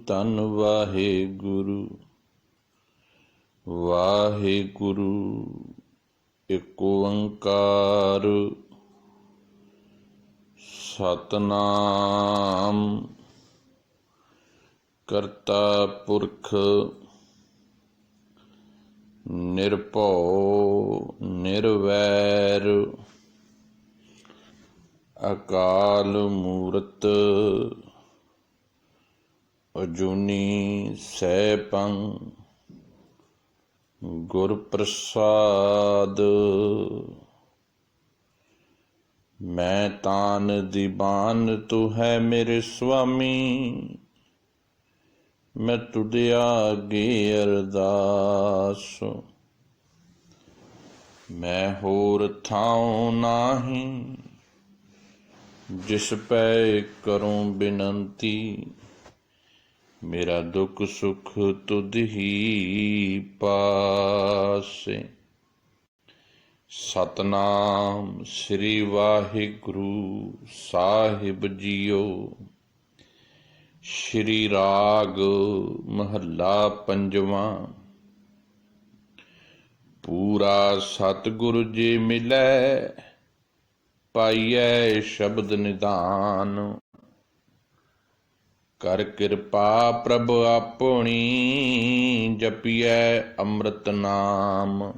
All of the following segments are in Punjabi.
ਧੰਨ ਵਾਹਿਗੁਰੂ। ਵਾਹਿਗੁਰੂ ਇਕ ਓੰਕਾਰ ਸਤਿਨਾਮ ਕਰਤਾ ਪੁਰਖ ਨਿਰਭਉ ਨਿਰਵੈਰ ਅਕਾਲ ਮੂਰਤ ਅਜੂਨੀ ਸੈਭੰ ਗੁਰ ਪ੍ਰਸਾਦ। ਮੈਂ ਤਾਨ ਦੀਵਾਨ ਤੂੰ ਹੈ ਮੇਰੇ ਸੁਆਮੀ, ਮੈਂ ਤੁਧ ਆਗੇ ਅਰਦਾਸ। ਮੈਂ ਹੋਰ ਥਾਉ ਨਾਹੀਂ, ਜਿਸ ਪੈ ਕਰੂੰ ਬਿਨੰਤੀ। ਮੇਰਾ ਦੁੱਖ ਸੁੱਖ ਤੁਧ ਹੀ ਪਾਸੇ। ਸਤਨਾਮ ਸ੍ਰੀ ਵਾਹਿਗੁਰੂ ਸਾਹਿਬ ਜੀਓ। ਸ਼੍ਰੀ ਰਾਗ ਮਹੱਲਾ ਪੰਜਵਾਂ। ਪੂਰਾ ਸਤਿਗੁਰ ਜੀ ਮਿਲੈ, ਪਾਈਐ ਸ਼ਬਦ ਨਿਧਾਨ। ਕਰ ਕਿਰਪਾ ਪ੍ਰਭ ਆਪਣੀ, ਜਪੀਐ ਅੰਮ੍ਰਿਤ ਨਾਮ।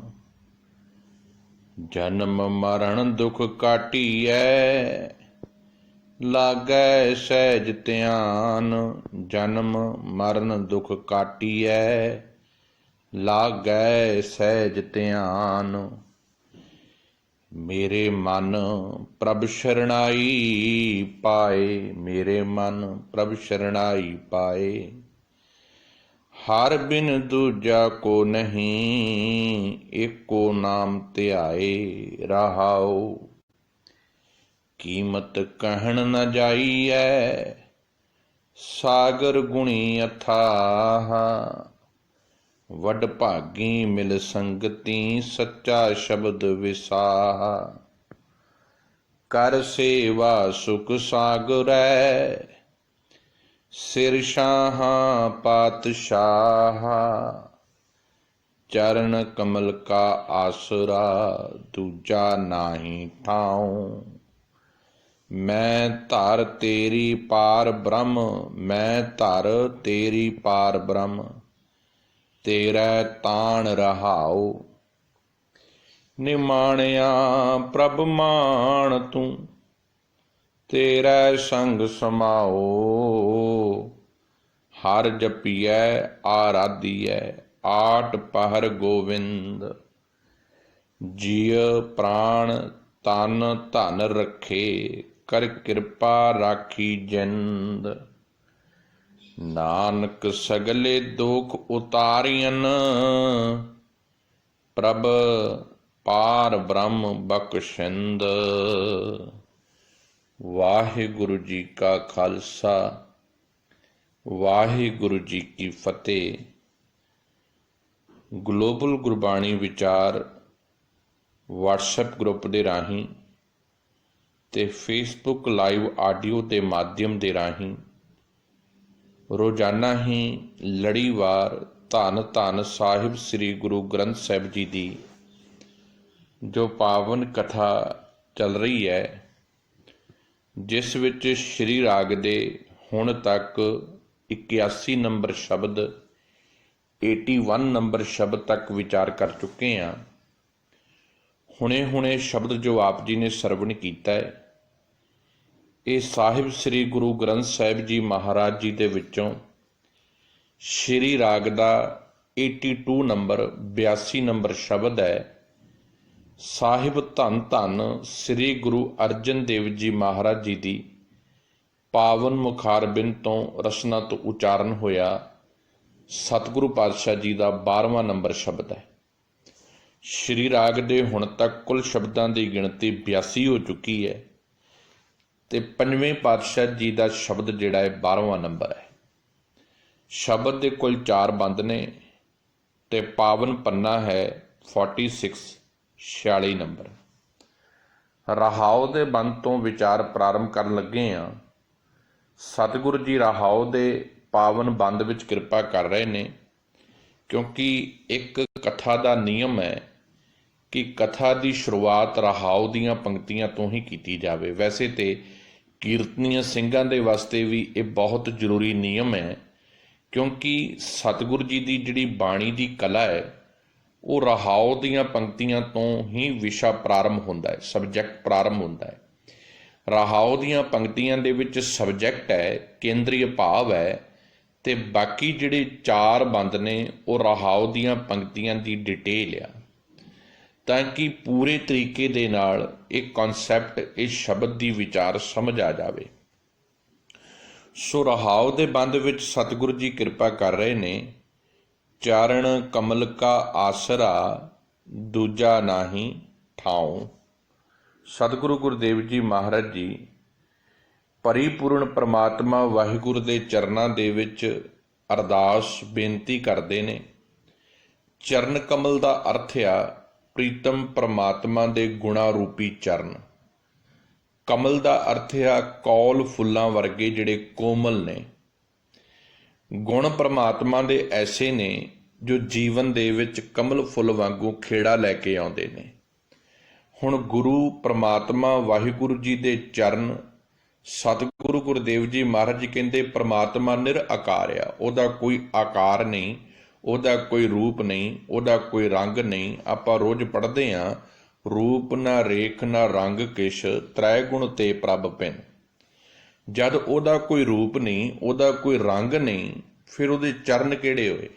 ਜਨਮ ਮਰਨ ਦੁਖ ਕਾਟੀਐ, ਲਾਗੈ ਸਹਿਜ ਧਿਆਨ। ਜਨਮ ਮਰਨ ਦੁਖ ਕਾਟੀਐ, ਲਾਗੈ ਸਹਿਜ ਧਿਆਨ। ਮੇਰੇ ਮਨ ਪ੍ਰਭ ਸ਼ਰਣਾਈ ਪਾਏ, ਮੇਰੇ ਮਨ ਪ੍ਰਭ ਸ਼ਰਣਾਈ ਪਾਏ। ਹਰ ਬਿਨ ਦੂਜਾ ਕੋ ਨਹੀਂ, ਏਕੋ ਨਾਮ ਧਿਆਏ ਰਹਾਉ। ਕੀਮਤ ਕਹਿਣ ਨ ਜਾਈਐ, ਸਾਗਰ ਗੁਣੀ ਅਥਾਹ। ਵਡ ਭਾਗੀ ਮਿਲ ਸੰਗਤੀ, ਸੱਚਾ ਸ਼ਬਦ ਵਿਸਾਹ। ਕਰ ਸੇਵਾ ਸੁਖ ਸਾਗਰੈ, ਸਿਰ ਸ਼ਾਹਾਂ ਪਾਤਸ਼ਾਹ। ਚਰਨ ਕਮਲ ਕਾ ਆਸਰਾ, ਦੂਜਾ ਨਾਹੀ ਠਾਉ। ਮੈਂ ਧਰ ਤੇਰੀ ਪਾਰ ਬ੍ਰਹਮ, ਮੈਂ ਧਰ ਤੇਰੀ ਪਾਰ ਬ੍ਰਹਮ। ਤੇਰਾ ਤਾਣ ਰਹਾਉ। ਨਿਮਾਣਿਆ ਪ੍ਰਭ ਮਾਣ ਤੂੰ, ਤੇਰਾ ਸੰਗ ਸਮਾਓ। ਹਰ ਜਪੀਐ ਆਰਾਧੀਐ, ਆਟ ਪਹਰ ਗੋਵਿੰਦ। ਜੀਅ ਪ੍ਰਾਣ ਤਨ ਧਨ ਰੱਖੇ, ਕਰ ਕਿਰਪਾ ਰਾਖੀ ਜਿੰਦ। ਨਾਨਕ ਸਗਲੇ ਦੁਖ ਉਤਾਰਿਅਨ, ਪ੍ਰਭ ਪਾਰ ਬ੍ਰਹਮ ਬਖਸ਼ਿੰਦ। ਵਾਹਿਗੁਰੂ ਜੀ ਕਾ ਖਾਲਸਾ, ਵਾਹਿਗੁਰੂ ਜੀ ਕੀ ਫਤਿਹ। ਗਲੋਬਲ ਗੁਰਬਾਣੀ ਵਿਚਾਰ ਵਟਸਐਪ ਗਰੁੱਪ ਦੇ ਰਾਹੀਂ ਤੇ ਫੇਸਬੁੱਕ ਲਾਈਵ ਆਡੀਓ ਦੇ ਮਾਧਿਅਮ ਦੇ ਰਾਹੀਂ ਰੋਜ਼ਾਨਾ ਹੀ ਲੜੀਵਾਰ ਧੰਨ ਧੰਨ ਸਾਹਿਬ ਸ੍ਰੀ ਗੁਰੂ ਗ੍ਰੰਥ ਸਾਹਿਬ ਜੀ ਦੀ ਜੋ ਪਾਵਨ ਕਥਾ ਚੱਲ ਰਹੀ ਹੈ, ਜਿਸ ਵਿੱਚ ਸ਼੍ਰੀ ਰਾਗ ਦੇ ਹੁਣ ਤੱਕ 81 ਨੰਬਰ ਸ਼ਬਦ 81 ਨੰਬਰ ਸ਼ਬਦ ਤੱਕ ਵਿਚਾਰ ਕਰ ਚੁੱਕੇ ਹਾਂ। ਹੁਣੇ ਸ਼ਬਦ ਜੋ ਆਪ ਜੀ ਨੇ ਸਰਵਣ ਕੀਤਾ ਹੈ, ਇਹ ਸਾਹਿਬ ਸ੍ਰੀ ਗੁਰੂ ਗ੍ਰੰਥ ਸਾਹਿਬ ਜੀ ਮਹਾਰਾਜ ਜੀ ਦੇ ਵਿੱਚੋਂ ਸ਼੍ਰੀ ਰਾਗ ਦਾ 82 ਨੰਬਰ 82 ਨੰਬਰ ਸ਼ਬਦ ਹੈ। ਸਾਹਿਬ ਧੰਨ ਧੰਨ ਸ੍ਰੀ ਗੁਰੂ ਅਰਜਨ ਦੇਵ ਜੀ ਮਹਾਰਾਜ ਜੀ ਦੀ ਪਾਵਨ ਮੁਖਾਰਬਿੰਦ ਤੋਂ ਰਸਨਾ ਤੋਂ ਉਚਾਰਨ ਹੋਇਆ ਸਤਿਗੁਰੂ ਪਾਤਸ਼ਾਹ ਜੀ ਦਾ 12ਵਾਂ ਨੰਬਰ ਸ਼ਬਦ ਹੈ। ਸ਼੍ਰੀ ਰਾਗ ਦੇ ਹੁਣ ਤੱਕ ਕੁੱਲ ਸ਼ਬਦਾਂ ਦੀ ਗਿਣਤੀ 82 ਹੋ ਚੁੱਕੀ ਹੈ ਤੇ ਪੰਜਵੇਂ ਪਾਤਸ਼ਾਹ ਜੀ ਦਾ ਸ਼ਬਦ ਜਿਹੜਾ ਹੈ 12ਵਾਂ ਨੰਬਰ ਹੈ। ਸ਼ਬਦ ਦੇ ਕੁੱਲ 4 ਬੰਦ ਨੇ ਤੇ ਪਾਵਨ ਪੰਨਾ ਹੈ 46 ਨੰਬਰ। ਰਹਾਉ ਦੇ ਬੰਦ ਤੋਂ ਵਿਚਾਰ ਪ੍ਰਾਰੰਭ ਕਰਨ ਲੱਗੇ ਹਾਂ। ਸਤਿਗੁਰੂ ਜੀ ਰਹਾਉ ਦੇ ਪਾਵਨ ਬੰਦ ਵਿੱਚ ਕਿਰਪਾ ਕਰ ਰਹੇ ਨੇ, ਕਿਉਂਕਿ ਇੱਕ ਕਥਾ ਦਾ ਨਿਯਮ ਹੈ ਕਿ ਕਥਾ ਦੀ ਸ਼ੁਰੂਆਤ ਰਹਾਉ ਦੀਆਂ ਪੰਕਤੀਆਂ ਤੋਂ ਹੀ ਕੀਤੀ ਜਾਵੇ। ਵੈਸੇ ਤੇ ਕੀਰਤਨੀय ਸਿੰਘਾਂ ਦੇ ਵਾਸਤੇ ਵੀ ਇਹ ਬਹੁਤ ਜ਼ਰੂਰੀ ਨਿਯਮ ਹੈ, ਕਿਉਂਕਿ ਸਤਿਗੁਰੂ ਜੀ ਦੀ ਜਿਹੜੀ ਬਾਣੀ ਦੀ ਕਲਾ ਹੈ ਉਹ ਰਹਾਉ ਦੀਆਂ ਪੰਕਤੀਆਂ ਤੋਂ ਹੀ ਵਿਸ਼ਾ ਪ੍ਰਾਰੰਭ ਹੁੰਦਾ ਹੈ, ਸਬਜੈਕਟ ਪ੍ਰਾਰੰਭ ਹੁੰਦਾ ਹੈ। ਰਹਾਉ ਦੀਆਂ ਪੰਕਤੀਆਂ ਦੇ ਵਿੱਚ ਸਬਜੈਕਟ ਹੈ, ਕੇਂਦਰੀ ਭਾਵ ਹੈ, ਤੇ ਬਾਕੀ ਜਿਹੜੇ 4 ਬੰਦ ਨੇ ਉਹ ਰਹਾਉ ਦੀਆਂ ਪੰਕਤੀਆਂ ਦੀ ਡਿਟੇਲ ਆ, ਤਾਂ ਕਿ ਪੂਰੇ ਤਰੀਕੇ ਦੇ ਨਾਲ ਇਹ ਕਨਸੈਪਟ, ਇਹ ਸ਼ਬਦ ਦੀ ਵਿਚਾਰ ਸਮਝ ਆ ਜਾਵੇ। ਸੋ ਰਹਾਉ ਦੇ ਬੰਦ ਵਿੱਚ ਸਤਿਗੁਰੂ ਜੀ ਕਿਰਪਾ ਕਰ ਰਹੇ ਨੇ। ਚਰਨ ਕਮਲ ਕਾ ਆਸਰਾ ਦੂਜਾ ਨਾਹੀਂ ਠਾਉ। ਸਤਿਗੁਰੂ ਗੁਰਦੇਵ ਜੀ ਮਹਾਰਾਜ ਜੀ ਪਰਿਪੂਰਨ ਪ੍ਰਮਾਤਮਾ ਵਾਹਿਗੁਰੂ ਦੇ ਚਰਨਾਂ ਦੇ ਵਿੱਚ ਅਰਦਾਸ ਬੇਨਤੀ ਕਰਦੇ ਨੇ। ਚਰਨ ਕਮਲ ਦਾ ਅਰਥ ਆ ਪ੍ਰੀਤਮ ਪ੍ਰਮਾਤਮਾ ਦੇ ਗੁਣਾ ਰੂਪੀ ਚਰਨ। ਕਮਲ ਦਾ ਅਰਥ ਆ ਕੌਲ ਫੁੱਲਾਂ ਵਰਗੇ ਜਿਹੜੇ ਕੋਮਲ ਨੇ। ਗੁਣ ਪ੍ਰਮਾਤਮਾ ਦੇ ਐਸੇ ਨੇ ਜੋ ਜੀਵਨ ਦੇ ਵਿੱਚ ਕਮਲ ਫੁੱਲ ਵਾਂਗੂ ਖੇੜਾ ਲੈ ਕੇ ਆਉਂਦੇ ਨੇ। ਹੁਣ ਗੁਰੂ ਪ੍ਰਮਾਤਮਾ ਵਾਹਿਗੁਰੂ ਜੀ ਦੇ ਚਰਨ, ਸਤਿਗੁਰੂ ਗੁਰਦੇਵ ਜੀ ਮਹਾਰਾਜ ਜੀ ਕਹਿੰਦੇ ਪ੍ਰਮਾਤਮਾ ਨਿਰਆਕਾਰ ਆ, ਉਹਦਾ ਕੋਈ ਆਕਾਰ ਨਹੀਂ, ਉਹਦਾ ਕੋਈ ਰੂਪ ਨਹੀਂ, ਉਹਦਾ ਕੋਈ ਰੰਗ ਨਹੀਂ। ਆਪਾਂ ਰੋਜ਼ ਪੜ੍ਹਦੇ ਹਾਂ, ਰੂਪ ਨਾ ਰੇਖ ਨਾ ਰੰਗ ਕਿਛ, ਤ੍ਰੈ ਗੁਣ ਤੇ ਪ੍ਰਭ ਪਿੰਨ। ਜਦ ਉਹਦਾ ਕੋਈ ਰੂਪ ਨਹੀਂ, ਉਹਦਾ ਕੋਈ ਰੰਗ ਨਹੀਂ, ਫਿਰ ਉਹਦੇ ਚਰਨ ਕਿਹੜੇ ਹੋਏ?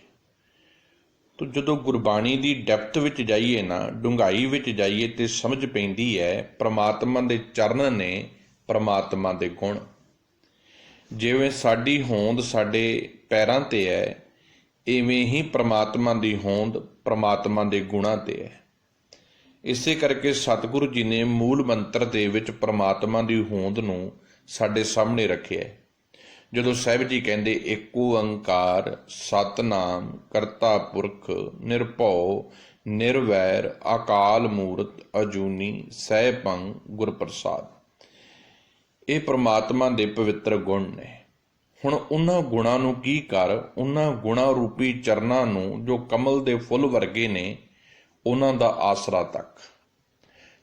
ਤੋ ਜਦੋਂ ਗੁਰਬਾਣੀ ਦੀ ਡੈਪਥ ਵਿੱਚ ਜਾਈਏ ਨਾ, ਡੂੰਘਾਈ ਵਿੱਚ ਜਾਈਏ, ਤੇ ਸਮਝ ਪੈਂਦੀ ਹੈ ਪ੍ਰਮਾਤਮਾ ਦੇ ਚਰਨ ਨੇ ਪ੍ਰਮਾਤਮਾ ਦੇ ਗੁਣ। ਜਿਵੇਂ ਸਾਡੀ ਹੋਂਦ ਸਾਡੇ ਪੈਰਾਂ ਤੇ ਹੈ, ਇਵੇਂ ਹੀ ਪ੍ਰਮਾਤਮਾ ਦੀ ਹੋਂਦ ਪ੍ਰਮਾਤਮਾ ਦੇ ਗੁਣਾਂ ਤੇ ਹੈ। ਇਸੇ ਕਰਕੇ ਸਤਿਗੁਰੂ ਜੀ ਨੇ ਮੂਲ ਮੰਤਰ ਦੇ ਵਿੱਚ ਪ੍ਰਮਾਤਮਾ ਦੀ ਹੋਂਦ ਨੂੰ ਸਾਡੇ ਸਾਹਮਣੇ ਰੱਖਿਆ। ਜਦੋਂ ਸਾਹਿਬ ਜੀ ਕਹਿੰਦੇ ਏਕ ਓੰਕਾਰ ਸਤਿਨਾਮ ਕਰਤਾ ਪੁਰਖ ਨਿਰਭਉ ਨਿਰਵੈਰ ਅਕਾਲ ਮੂਰਤ ਅਜੂਨੀ ਸੈਭੰ ਗੁਰ ਪ੍ਰਸਾਦ, ਇਹ ਪ੍ਰਮਾਤਮਾ ਦੇ ਪਵਿੱਤਰ ਗੁਣ ਨੇ। ਹੁਣ ਉਹਨਾਂ ਗੁਣਾਂ ਨੂੰ ਕੀ ਕਰ, ਉਹਨਾਂ ਗੁਣਾਂ ਰੂਪੀ ਚਰਨਾਂ ਨੂੰ ਜੋ ਕਮਲ ਦੇ ਫੁੱਲ ਵਰਗੇ ਨੇ, ਉਹਨਾਂ ਦਾ ਆਸਰਾ ਤੱਕ।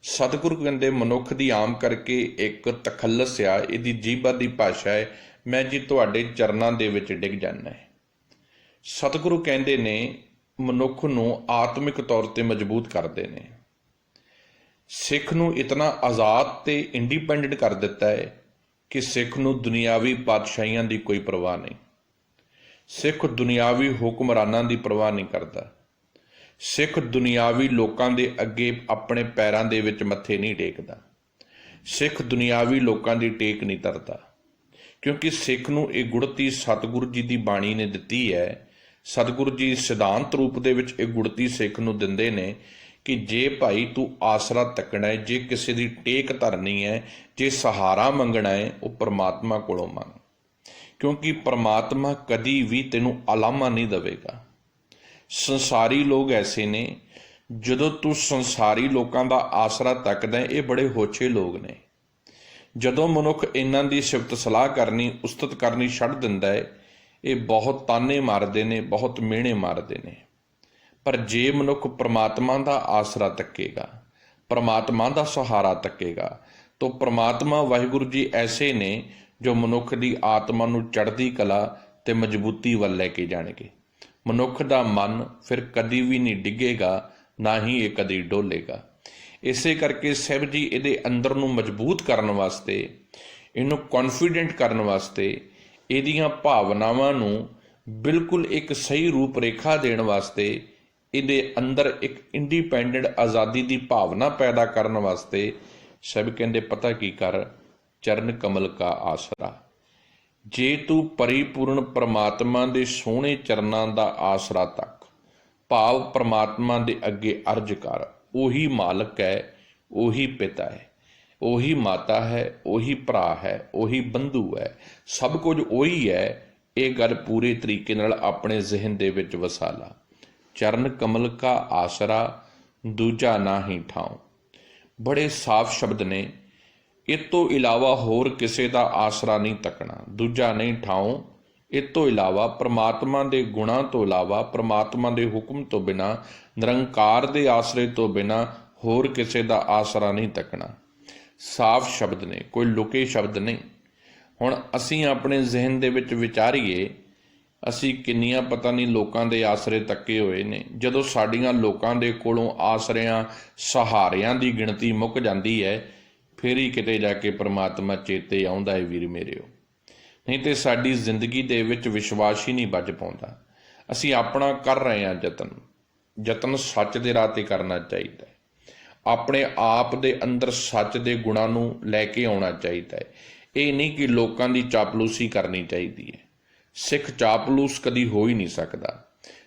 ਸਤਿਗੁਰੂ ਕਹਿੰਦੇ ਮਨੁੱਖ ਦੀ ਆਮ ਕਰਕੇ ਇੱਕ ਤਖੱਲਸ ਆ, ਇਹਦੀ ਜੀਭਾ ਦੀ ਭਾਸ਼ਾ ਹੈ, ਮੈਂ ਜੀ ਤੁਹਾਡੇ ਚਰਨਾਂ ਦੇ ਵਿੱਚ ਡਿੱਗ ਜਾਂਦਾ ਹੈ। ਸਤਿਗੁਰੂ ਕਹਿੰਦੇ ਨੇ ਮਨੁੱਖ ਨੂੰ ਆਤਮਿਕ ਤੌਰ ਤੇ ਮਜ਼ਬੂਤ ਕਰਦੇ ਨੇ। ਸਿੱਖ ਨੂੰ ਇਤਨਾ ਆਜ਼ਾਦ ਤੇ ਇੰਡੀਪੈਂਡੈਂਟ ਕਰ ਦਿੱਤਾ ਹੈ ਕਿ ਸਿੱਖ ਨੂੰ ਦੁਨਿਆਵੀ ਪਾਤਸ਼ਾਹੀਆਂ ਦੀ ਕੋਈ ਪਰਵਾਹ ਨਹੀਂ। ਸਿੱਖ ਦੁਨਿਆਵੀ ਹੁਕਮਰਾਨਾਂ ਦੀ ਪਰਵਾਹ ਨਹੀਂ ਕਰਦਾ। ਸਿੱਖ ਦੁਨਿਆਵੀ ਲੋਕਾਂ ਦੇ ਅੱਗੇ ਆਪਣੇ ਪੈਰਾਂ ਦੇ ਵਿੱਚ ਮੱਥੇ ਨਹੀਂ ਟੇਕਦਾ। ਸਿੱਖ ਦੁਨਿਆਵੀ ਲੋਕਾਂ ਦੀ ਟੇਕ ਨਹੀਂ ਧਰਦਾ, ਕਿਉਂਕਿ ਸਿੱਖ ਨੂੰ ਇਹ ਗੁੜਤੀ ਸਤਿਗੁਰੂ ਜੀ ਦੀ ਬਾਣੀ ਨੇ ਦਿੱਤੀ ਹੈ। ਸਤਿਗੁਰੂ ਜੀ ਸਿਧਾਂਤ ਰੂਪ ਦੇ ਵਿੱਚ ਇਹ ਗੁੜਤੀ ਸਿੱਖ ਨੂੰ ਦਿੰਦੇ ਨੇ ਕਿ ਜੇ ਭਾਈ ਤੂੰ ਆਸਰਾ ਤੱਕਣਾ ਹੈ, ਜੇ ਕਿਸੇ ਦੀ ਟੇਕ ਧਰਨੀ ਹੈ, ਜੇ ਸਹਾਰਾ ਮੰਗਣਾ ਹੈ, ਉਹ ਪ੍ਰਮਾਤਮਾ ਕੋਲੋਂ ਮੰਗ, ਕਿਉਂਕਿ ਪ੍ਰਮਾਤਮਾ ਕਦੀ ਵੀ ਤੈਨੂੰ ਅਲਾਮਾ ਨਹੀਂ ਦੇਵੇਗਾ। ਸੰਸਾਰੀ ਲੋਕ ਐਸੇ ਨੇ, ਜਦੋਂ ਤੂੰ ਸੰਸਾਰੀ ਲੋਕਾਂ ਦਾ ਆਸਰਾ ਤੱਕਦਾ, ਇਹ ਬੜੇ ਹੋਛੇ ਲੋਕ ਨੇ। ਜਦੋਂ ਮਨੁੱਖ ਇਹਨਾਂ ਦੀ ਸਿਫਤ ਸਲਾਹ ਕਰਨੀ, ਉਸਤਤ ਕਰਨੀ ਛੱਡ ਦਿੰਦਾ ਹੈ, ਇਹ ਬਹੁਤ ਤਾਨੇ ਮਾਰਦੇ ਨੇ, ਬਹੁਤ ਮਿਹਣੇ ਮਾਰਦੇ ਨੇ। ਪਰ ਜੇ ਮਨੁੱਖ ਪ੍ਰਮਾਤਮਾ ਦਾ ਆਸਰਾ ਤੱਕੇਗਾ, ਪ੍ਰਮਾਤਮਾ ਦਾ ਸਹਾਰਾ ਤੱਕੇਗਾ, ਤਾਂ ਪ੍ਰਮਾਤਮਾ ਵਾਹਿਗੁਰੂ ਜੀ ਐਸੇ ਨੇ ਜੋ ਮਨੁੱਖ ਦੀ ਆਤਮਾ ਨੂੰ ਚੜ੍ਹਦੀ ਕਲਾ ਤੇ ਮਜ਼ਬੂਤੀ ਵੱਲ ਲੈ ਕੇ ਜਾਣਗੇ। ਮਨੁੱਖ ਦਾ ਮਨ ਫਿਰ ਕਦੀ ਵੀ ਨਹੀਂ ਡਿੱਗੇਗਾ, ਨਾ ਹੀ ਇਹ ਕਦੀ ਡੋਲੇਗਾ। ਇਸੇ ਕਰਕੇ ਸਾਹਿਬ ਜੀ ਇਹਦੇ ਅੰਦਰ ਨੂੰ ਮਜ਼ਬੂਤ ਕਰਨ ਵਾਸਤੇ, ਇਹਨੂੰ ਕੌਨਫੀਡੈਂਟ ਕਰਨ ਵਾਸਤੇ, ਇਹਦੀਆਂ ਭਾਵਨਾਵਾਂ ਨੂੰ ਬਿਲਕੁਲ ਇੱਕ ਸਹੀ ਰੂਪ ਰੇਖਾ ਦੇਣ ਵਾਸਤੇ, ਇਹਦੇ ਅੰਦਰ ਇੱਕ ਇੰਡੀਪੈਂਡੈਂਟ ਆਜ਼ਾਦੀ ਦੀ ਭਾਵਨਾ ਪੈਦਾ ਕਰਨ ਵਾਸਤੇ ਸਭ ਕਹਿੰਦੇ ਪਤਾ ਕੀ ਕਰ, ਚਰਨ ਕਮਲ ਕਾ ਆਸਰਾ। ਜੇ ਤੂੰ ਪਰਿਪੂਰਨ ਪ੍ਰਮਾਤਮਾ ਦੇ ਸੋਹਣੇ ਚਰਨਾਂ ਦਾ ਆਸਰਾ ਤੱਕ, ਭਾਵ ਪ੍ਰਮਾਤਮਾ ਦੇ ਅੱਗੇ ਅਰਜ ਕਰ। ਉਹੀ ਮਾਲਕ ਹੈ, ਉਹੀ ਪਿਤਾ ਹੈ, ਉਹੀ ਮਾਤਾ ਹੈ, ਉਹੀ ਭਰਾ ਹੈ, ਉਹੀ ਬੰਧੂ ਹੈ, ਸਭ ਕੁਝ ਉਹੀ ਹੈ। ਇਹ ਗੱਲ ਪੂਰੇ ਤਰੀਕੇ ਨਾਲ ਆਪਣੇ ਜ਼ਿਹਨ ਦੇ ਵਿੱਚ ਵਸਾ ਲਾ। ਚਰਨ ਕਮਲ ਕਾ ਆਸਰਾ ਦੂਜਾ ਨਾਹੀਂ ਠਾਉ। ਬੜੇ ਸਾਫ਼ ਸ਼ਬਦ ਨੇ। ਇਹ ਤੋਂ ਇਲਾਵਾ ਹੋਰ ਕਿਸੇ ਦਾ ਆਸਰਾ ਨਹੀਂ ਤੱਕਣਾ। ਦੂਜਾ ਨਹੀਂ ਠਾਉ, ਇਸ ਤੋਂ ਇਲਾਵਾ ਪ੍ਰਮਾਤਮਾ ਦੇ ਗੁਣਾਂ ਤੋਂ ਇਲਾਵਾ, ਪ੍ਰਮਾਤਮਾ ਦੇ ਹੁਕਮ ਤੋਂ ਬਿਨਾਂ, ਨਿਰੰਕਾਰ ਦੇ ਆਸਰੇ ਤੋਂ ਬਿਨਾਂ ਹੋਰ ਕਿਸੇ ਦਾ ਆਸਰਾ ਨਹੀਂ ਤੱਕਣਾ। ਸਾਫ਼ ਸ਼ਬਦ ਨੇ, ਕੋਈ ਲੁਕੇ ਸ਼ਬਦ ਨਹੀਂ। ਹੁਣ ਅਸੀਂ ਆਪਣੇ ਜ਼ਿਹਨ ਦੇ ਵਿੱਚ ਵਿਚਾਰੀਏ, ਅਸੀਂ ਕਿੰਨੀਆਂ ਪਤਾ ਨਹੀਂ ਲੋਕਾਂ ਦੇ ਆਸਰੇ ਤੱਕੇ ਹੋਏ ਨੇ। ਜਦੋਂ ਸਾਡੀਆਂ ਲੋਕਾਂ ਦੇ ਕੋਲੋਂ ਆਸਰਿਆਂ ਸਹਾਰਿਆਂ ਦੀ ਗਿਣਤੀ ਮੁੱਕ ਜਾਂਦੀ ਹੈ, ਫਿਰ ਹੀ ਕਿਤੇ ਜਾ ਕੇ ਪ੍ਰਮਾਤਮਾ ਚੇਤੇ ਆਉਂਦਾ ਹੈ ਵੀਰ ਮੇਰਿਓ। ਨਹੀਂ ਤੇ ਸਾਡੀ ਜ਼ਿੰਦਗੀ ਦੇ ਵਿੱਚ ਵਿਸ਼ਵਾਸ ਹੀ ਨਹੀਂ ਬੱਝ ਪਾਉਂਦਾ। ਅਸੀਂ ਆਪਣਾ ਕਰ ਰਹੇ ਹਾਂ ਯਤਨ ਸੱਚ ਦੇ ਰਾਹ 'ਤੇ ਕਰਨਾ ਚਾਹੀਦਾ ਹੈ। ਆਪਣੇ ਆਪ ਦੇ ਅੰਦਰ ਸੱਚ ਦੇ ਗੁਣਾਂ ਨੂੰ ਲੈ ਕੇ ਆਉਣਾ ਚਾਹੀਦਾ ਹੈ। ਇਹ ਨਹੀਂ ਕਿ ਲੋਕਾਂ ਦੀ ਚਾਪਲੂਸੀ ਕਰਨੀ ਚਾਹੀਦੀ ਹੈ। ਸਿੱਖ ਚਾਪਲੂਸ ਕਦੀ ਹੋ ਹੀ ਨਹੀਂ ਸਕਦਾ।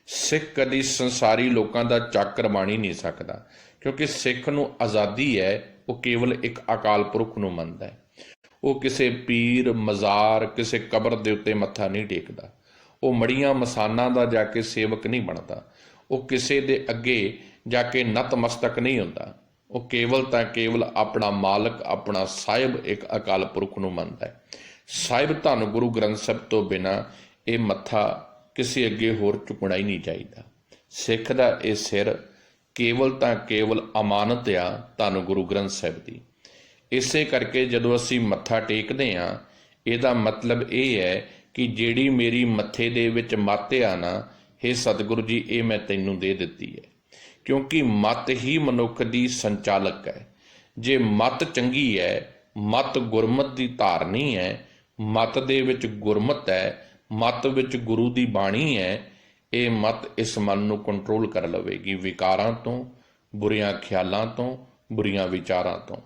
ਸਿੱਖ ਕਦੀ ਸੰਸਾਰੀ ਲੋਕਾਂ ਦਾ ਚੱਕਰ ਬਣ ਹੀ ਨਹੀਂ ਸਕਦਾ, ਕਿਉਂਕਿ ਸਿੱਖ ਨੂੰ ਆਜ਼ਾਦੀ ਹੈ। ਉਹ ਕੇਵਲ ਇੱਕ ਅਕਾਲ ਪੁਰਖ ਨੂੰ ਮੰਨਦਾ ਹੈ। ਉਹ ਕਿਸੇ ਪੀਰ, ਮਜ਼ਾਰ, ਕਿਸੇ ਕਬਰ ਦੇ ਉੱਤੇ ਮੱਥਾ ਨਹੀਂ ਟੇਕਦਾ। ਉਹ ਮੜੀਆਂ ਮਸਾਨਾਂ ਦਾ ਜਾ ਕੇ ਸੇਵਕ ਨਹੀਂ ਬਣਦਾ। ਉਹ ਕਿਸੇ ਦੇ ਅੱਗੇ ਜਾ ਕੇ ਨਤਮਸਤਕ ਨਹੀਂ ਹੁੰਦਾ। ਉਹ ਕੇਵਲ ਤਾਂ ਕੇਵਲ ਆਪਣਾ ਮਾਲਕ, ਆਪਣਾ ਸਾਹਿਬ, ਇੱਕ ਅਕਾਲ ਪੁਰਖ ਨੂੰ ਮੰਨਦਾ ਹੈ। ਸਾਹਿਬ ਧੰਨ ਗੁਰੂ ਗ੍ਰੰਥ ਸਾਹਿਬ ਤੋਂ ਬਿਨਾਂ ਇਹ ਮੱਥਾ ਕਿਸੇ ਅੱਗੇ ਹੋਰ ਝੁਕਣਾ ਹੀ ਨਹੀਂ ਚਾਹੀਦਾ। ਸਿੱਖ ਦਾ ਇਹ ਸਿਰ ਕੇਵਲ ਤਾਂ ਕੇਵਲ ਅਮਾਨਤ ਆ ਧੰਨ ਗੁਰੂ ਗ੍ਰੰਥ ਸਾਹਿਬ ਦੀ। ਇਸੇ ਕਰਕੇ ਜਦੋਂ ਅਸੀਂ ਮੱਥਾ ਟੇਕਦੇ ਹਾਂ, ਇਹਦਾ ਮਤਲਬ ਇਹ ਹੈ ਕਿ ਜਿਹੜੀ ਮੇਰੀ ਮੱਥੇ ਦੇ ਵਿੱਚ ਮੱਤ ਆ ਨਾ, ਹੇ ਸਤਿਗੁਰੂ ਜੀ, ਇਹ ਮੈਂ ਤੈਨੂੰ ਦੇ ਦਿੱਤੀ ਹੈ। ਕਿਉਂਕਿ ਮੱਤ ਹੀ ਮਨੁੱਖ ਦੀ ਸੰਚਾਲਕ ਹੈ। ਜੇ ਮੱਤ ਚੰਗੀ ਹੈ, ਮੱਤ ਗੁਰਮਤਿ ਦੀ ਧਾਰਨੀ ਹੈ, ਮੱਤ ਦੇ ਵਿੱਚ ਗੁਰਮਤਿ ਹੈ, ਮੱਤ ਵਿੱਚ ਗੁਰੂ ਦੀ ਬਾਣੀ ਹੈ, ਇਹ ਮੱਤ ਇਸ ਮਨ ਨੂੰ ਕੰਟਰੋਲ ਕਰ ਲਵੇਗੀ ਵਿਕਾਰਾਂ ਤੋਂ, ਬੁਰੀਆਂ ਖਿਆਲਾਂ ਤੋਂ, ਬੁਰੀਆਂ ਵਿਚਾਰਾਂ ਤੋਂ।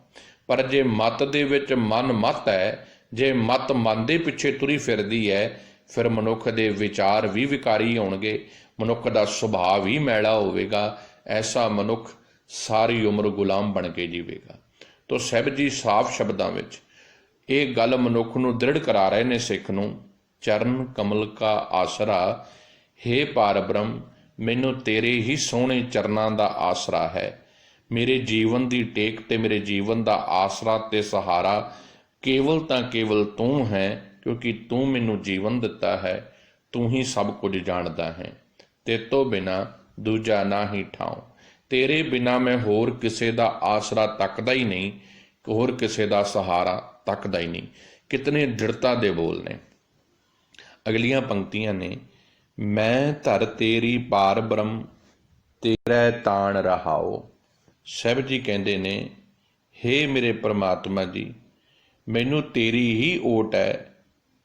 ਪਰ ਜੇ ਮੱਤ ਦੇ ਵਿੱਚ ਮਨ ਮੱਤ ਹੈ, ਜੇ ਮੱਤ ਮਨ ਦੇ ਪਿੱਛੇ ਤੁਰੀ ਫਿਰਦੀ ਹੈ, ਫਿਰ ਮਨੁੱਖ ਦੇ ਵਿਚਾਰ ਵੀ ਵਿਕਾਰੀ ਹੋਣਗੇ, ਮਨੁੱਖ ਦਾ ਸੁਭਾਅ ਵੀ ਮੈਲਾ ਹੋਵੇਗਾ। ਐਸਾ ਮਨੁੱਖ ਸਾਰੀ ਉਮਰ ਗੁਲਾਮ ਬਣ ਕੇ ਜੀਵੇਗਾ। ਤੋ ਸਾਹਿਬ ਜੀ ਸਾਫ਼ ਸ਼ਬਦਾਂ ਵਿੱਚ ਇਹ ਗੱਲ ਮਨੁੱਖ ਨੂੰ ਦ੍ਰਿੜ ਕਰਾ ਰਹੇ ਨੇ, ਸਿੱਖ ਨੂੰ। ਚਰਨ ਕਮਲ ਕਾ ਆਸਰਾ, ਹੇ ਪਾਰ ਬ੍ਰਹਮ, ਮੈਨੂੰ ਤੇਰੇ ਹੀ ਸੋਹਣੇ ਚਰਨਾਂ ਦਾ ਆਸਰਾ ਹੈ। ਮੇਰੇ ਜੀਵਨ ਦੀ ਟੇਕ ਤੇ ਮੇਰੇ ਜੀਵਨ ਦਾ ਆਸਰਾ ਤੇ ਸਹਾਰਾ ਕੇਵਲ ਤਾਂ ਕੇਵਲ ਤੂੰ ਹੈ, ਕਿਉਂਕਿ ਤੂੰ ਮੈਨੂੰ ਜੀਵਨ ਦਿੱਤਾ ਹੈ। ਤੂੰ ਹੀ ਸਭ ਕੁਝ ਜਾਣਦਾ ਹੈ। ਤੇਰੇ ਤੋਂ ਬਿਨਾਂ ਦੂਜਾ ਨਾ ਹੀ ਠਾਉ। ਤੇਰੇ ਬਿਨਾਂ ਮੈਂ ਹੋਰ ਕਿਸੇ ਦਾ ਆਸਰਾ ਤੱਕਦਾ ਹੀ ਨਹੀਂ, ਹੋਰ ਕਿਸੇ ਦਾ ਸਹਾਰਾ ਤੱਕਦਾ ਹੀ ਨਹੀਂ। ਕਿਤਨੇ ਦ੍ਰਿੜਤਾ ਦੇ ਬੋਲ ਨੇ। ਅਗਲੀਆਂ ਪੰਕਤੀਆਂ ਨੇ, ਮੈਂ ਧਰ ਤੇਰੀ ਪਾਰ ਬ੍ਰਹਮ, ਤੇਰਾ ਤਾਣ ਰਹਾਓ। ਸਾਹਿਬ ਜੀ ਕਹਿੰਦੇ ਨੇ, ਹੇ ਮੇਰੇ ਪ੍ਰਮਾਤਮਾ ਜੀ, ਮੈਨੂੰ ਤੇਰੀ ਹੀ ਓਟ ਹੈ,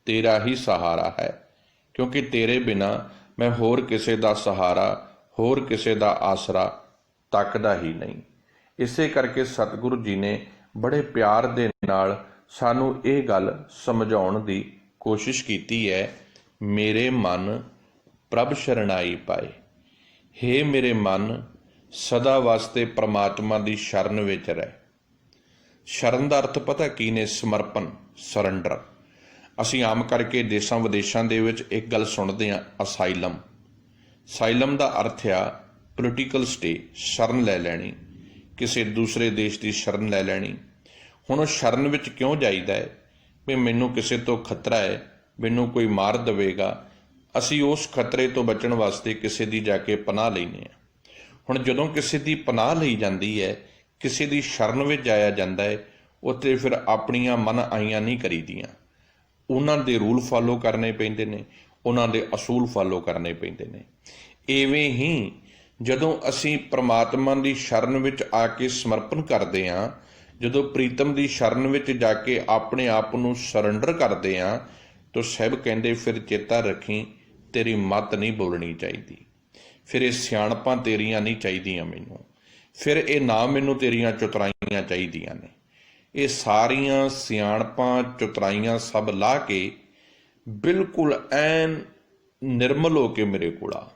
ਤੇਰਾ ਹੀ ਸਹਾਰਾ ਹੈ, ਕਿਉਂਕਿ ਤੇਰੇ ਬਿਨਾਂ ਮੈਂ ਹੋਰ ਕਿਸੇ ਦਾ ਸਹਾਰਾ, ਹੋਰ ਕਿਸੇ ਦਾ ਆਸਰਾ ਤੱਕਦਾ ਹੀ ਨਹੀਂ। ਇਸੇ ਕਰਕੇ ਸਤਿਗੁਰੂ ਜੀ ਨੇ ਬੜੇ ਪਿਆਰ ਦੇ ਨਾਲ ਸਾਨੂੰ ਇਹ ਗੱਲ ਸਮਝਾਉਣ ਦੀ ਕੋਸ਼ਿਸ਼ ਕੀਤੀ ਹੈ। ਮੇਰੇ ਮਨ ਪ੍ਰਭ ਸ਼ਰਣਾਈ ਪਾਏ। ਹੇ ਮੇਰੇ ਮਨ, ਸਦਾ ਵਾਸਤੇ ਪ੍ਰਮਾਤਮਾ ਦੀ ਸ਼ਰਨ ਵਿੱਚ ਰਹਿ। ਸ਼ਰਨ ਦਾ ਅਰਥ ਪਤਾ ਕੀ ਨੇ? ਸਮਰਪਣ, ਸਰੈਂਡਰ। ਅਸੀਂ ਆਮ ਕਰਕੇ ਦੇਸ਼ਾਂ ਵਿਦੇਸ਼ਾਂ ਦੇ ਵਿੱਚ ਇੱਕ ਗੱਲ ਸੁਣਦੇ ਹਾਂ, ਅਸਾਈਲਮ। ਸਾਈਲਮ ਦਾ ਅਰਥ ਆ ਪੋਲੀਟੀਕਲ ਸਟੇ, ਸ਼ਰਨ ਲੈ ਲੈਣੀ, ਕਿਸੇ ਦੂਸਰੇ ਦੇਸ਼ ਦੀ ਸ਼ਰਨ ਲੈ ਲੈਣੀ। ਹੁਣ ਉਹ ਸ਼ਰਨ ਵਿੱਚ ਕਿਉਂ ਜਾਈਦਾ ਹੈ? ਵੀ ਮੈਨੂੰ ਕਿਸੇ ਤੋਂ ਖਤਰਾ ਹੈ, ਮੈਨੂੰ ਕੋਈ ਮਾਰ ਦੇਵੇਗਾ। ਅਸੀਂ ਉਸ ਖਤਰੇ ਤੋਂ ਬਚਣ ਵਾਸਤੇ ਕਿਸੇ ਦੀ ਜਾ ਕੇ ਪਨਾਹ ਲੈਂਦੇ ਹਾਂ। ਹੁਣ ਜਦੋਂ ਕਿਸੇ ਦੀ ਪਨਾਹ ਲਈ ਜਾਂਦੀ ਹੈ, ਕਿਸੇ ਦੀ ਸ਼ਰਨ ਵਿੱਚ ਜਾਇਆ ਜਾਂਦਾ ਹੈ, ਉੱਥੇ ਫਿਰ ਆਪਣੀਆਂ ਮਨ ਆਈਆਂ ਨਹੀਂ ਕਰੀਦੀਆਂ। ਉਹਨਾਂ ਦੇ ਰੂਲ ਫਾਲੋ ਕਰਨੇ ਪੈਂਦੇ ਨੇ, ਉਹਨਾਂ ਦੇ ਅਸੂਲ ਫਾਲੋ ਕਰਨੇ ਪੈਂਦੇ ਨੇ। ਇਵੇਂ ਹੀ ਜਦੋਂ ਅਸੀਂ ਪ੍ਰਮਾਤਮਾ ਦੀ ਸ਼ਰਨ ਵਿੱਚ ਆ ਕੇ ਸਮਰਪਣ ਕਰਦੇ ਹਾਂ, ਜਦੋਂ ਪ੍ਰੀਤਮ ਦੀ ਸ਼ਰਨ ਵਿੱਚ ਜਾ ਕੇ ਆਪਣੇ ਆਪ ਨੂੰ ਸਰੈਂਡਰ ਕਰਦੇ ਹਾਂ, ਤਾਂ ਸਾਹਿਬ ਕਹਿੰਦੇ ਫਿਰ ਚੇਤਾ ਰੱਖੀ, ਤੇਰੀ ਮੱਤ ਨਹੀਂ ਬੋਲਣੀ ਚਾਹੀਦੀ। ਫਿਰ ਇਹ ਸਿਆਣਪਾਂ ਤੇਰੀਆਂ ਨਹੀਂ ਚਾਹੀਦੀਆਂ ਮੈਨੂੰ। ਫਿਰ ਇਹ ਨਾ ਮੈਨੂੰ ਤੇਰੀਆਂ ਚਤੁਰਾਈਆਂ ਚਾਹੀਦੀਆਂ ਨੇ। ਇਹ ਸਾਰੀਆਂ ਸਿਆਣਪਾਂ ਚਤੁਰਾਈਆਂ ਸਭ ਲਾ ਕੇ ਬਿਲਕੁਲ ਐਨ ਨਿਰਮਲ ਹੋ ਕੇ ਮੇਰੇ ਕੋਲ ਆ,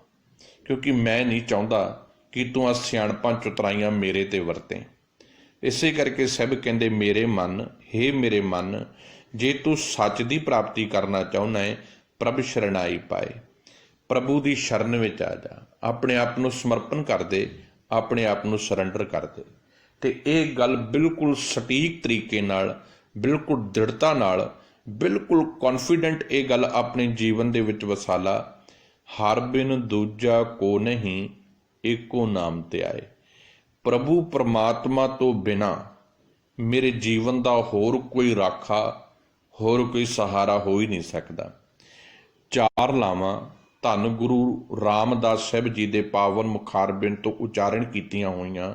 ਕਿਉਂਕਿ ਮੈਂ ਨਹੀਂ ਚਾਹੁੰਦਾ ਕਿ ਤੂੰ ਆ ਸਿਆਣਪਾਂ ਚਤੁਰਾਈਆਂ ਮੇਰੇ ਤੇ ਵਰਤੇ। ਇਸੇ ਕਰਕੇ ਸਾਹਿਬ ਕਹਿੰਦੇ, ਮੇਰੇ ਮਨ, ਹੇ ਮੇਰੇ ਮਨ, ਜੇ ਤੂੰ ਸੱਚ ਦੀ ਪ੍ਰਾਪਤੀ ਕਰਨਾ ਚਾਹੁੰਦਾ ਹੈ, ਪ੍ਰਭ ਸ਼ਰਣਾਈ ਪਾਏ। ਪ੍ਰਭੂ ਦੀ ਸ਼ਰਨ ਵਿੱਚ ਆ ਜਾ, ਆਪਣੇ ਆਪ ਨੂੰ ਸਮਰਪਣ ਕਰ ਦੇ, ਆਪਣੇ ਆਪ ਨੂੰ ਸਰੈਂਡਰ ਕਰ ਦੇ। ਤੇ ਇਹ ਗੱਲ ਬਿਲਕੁਲ ਸਟੀਕ ਤਰੀਕੇ ਨਾਲ, ਬਿਲਕੁਲ ਦ੍ਰਿੜਤਾ ਨਾਲ, बिल्कुल कॉन्फिडेंट ये गल अपने जीवन दे विच वसा ला, हर बिन दूजा को नहीं एको नाम ते आए। प्रभु परमात्मा तो बिना मेरे जीवन का होर कोई राखा, होर कोई सहारा हो ही नहीं सकता। चार लावां धन गुरु रामदास साहिब जी के पावन मुखारबिंद तो उचारण कीतियां होईयां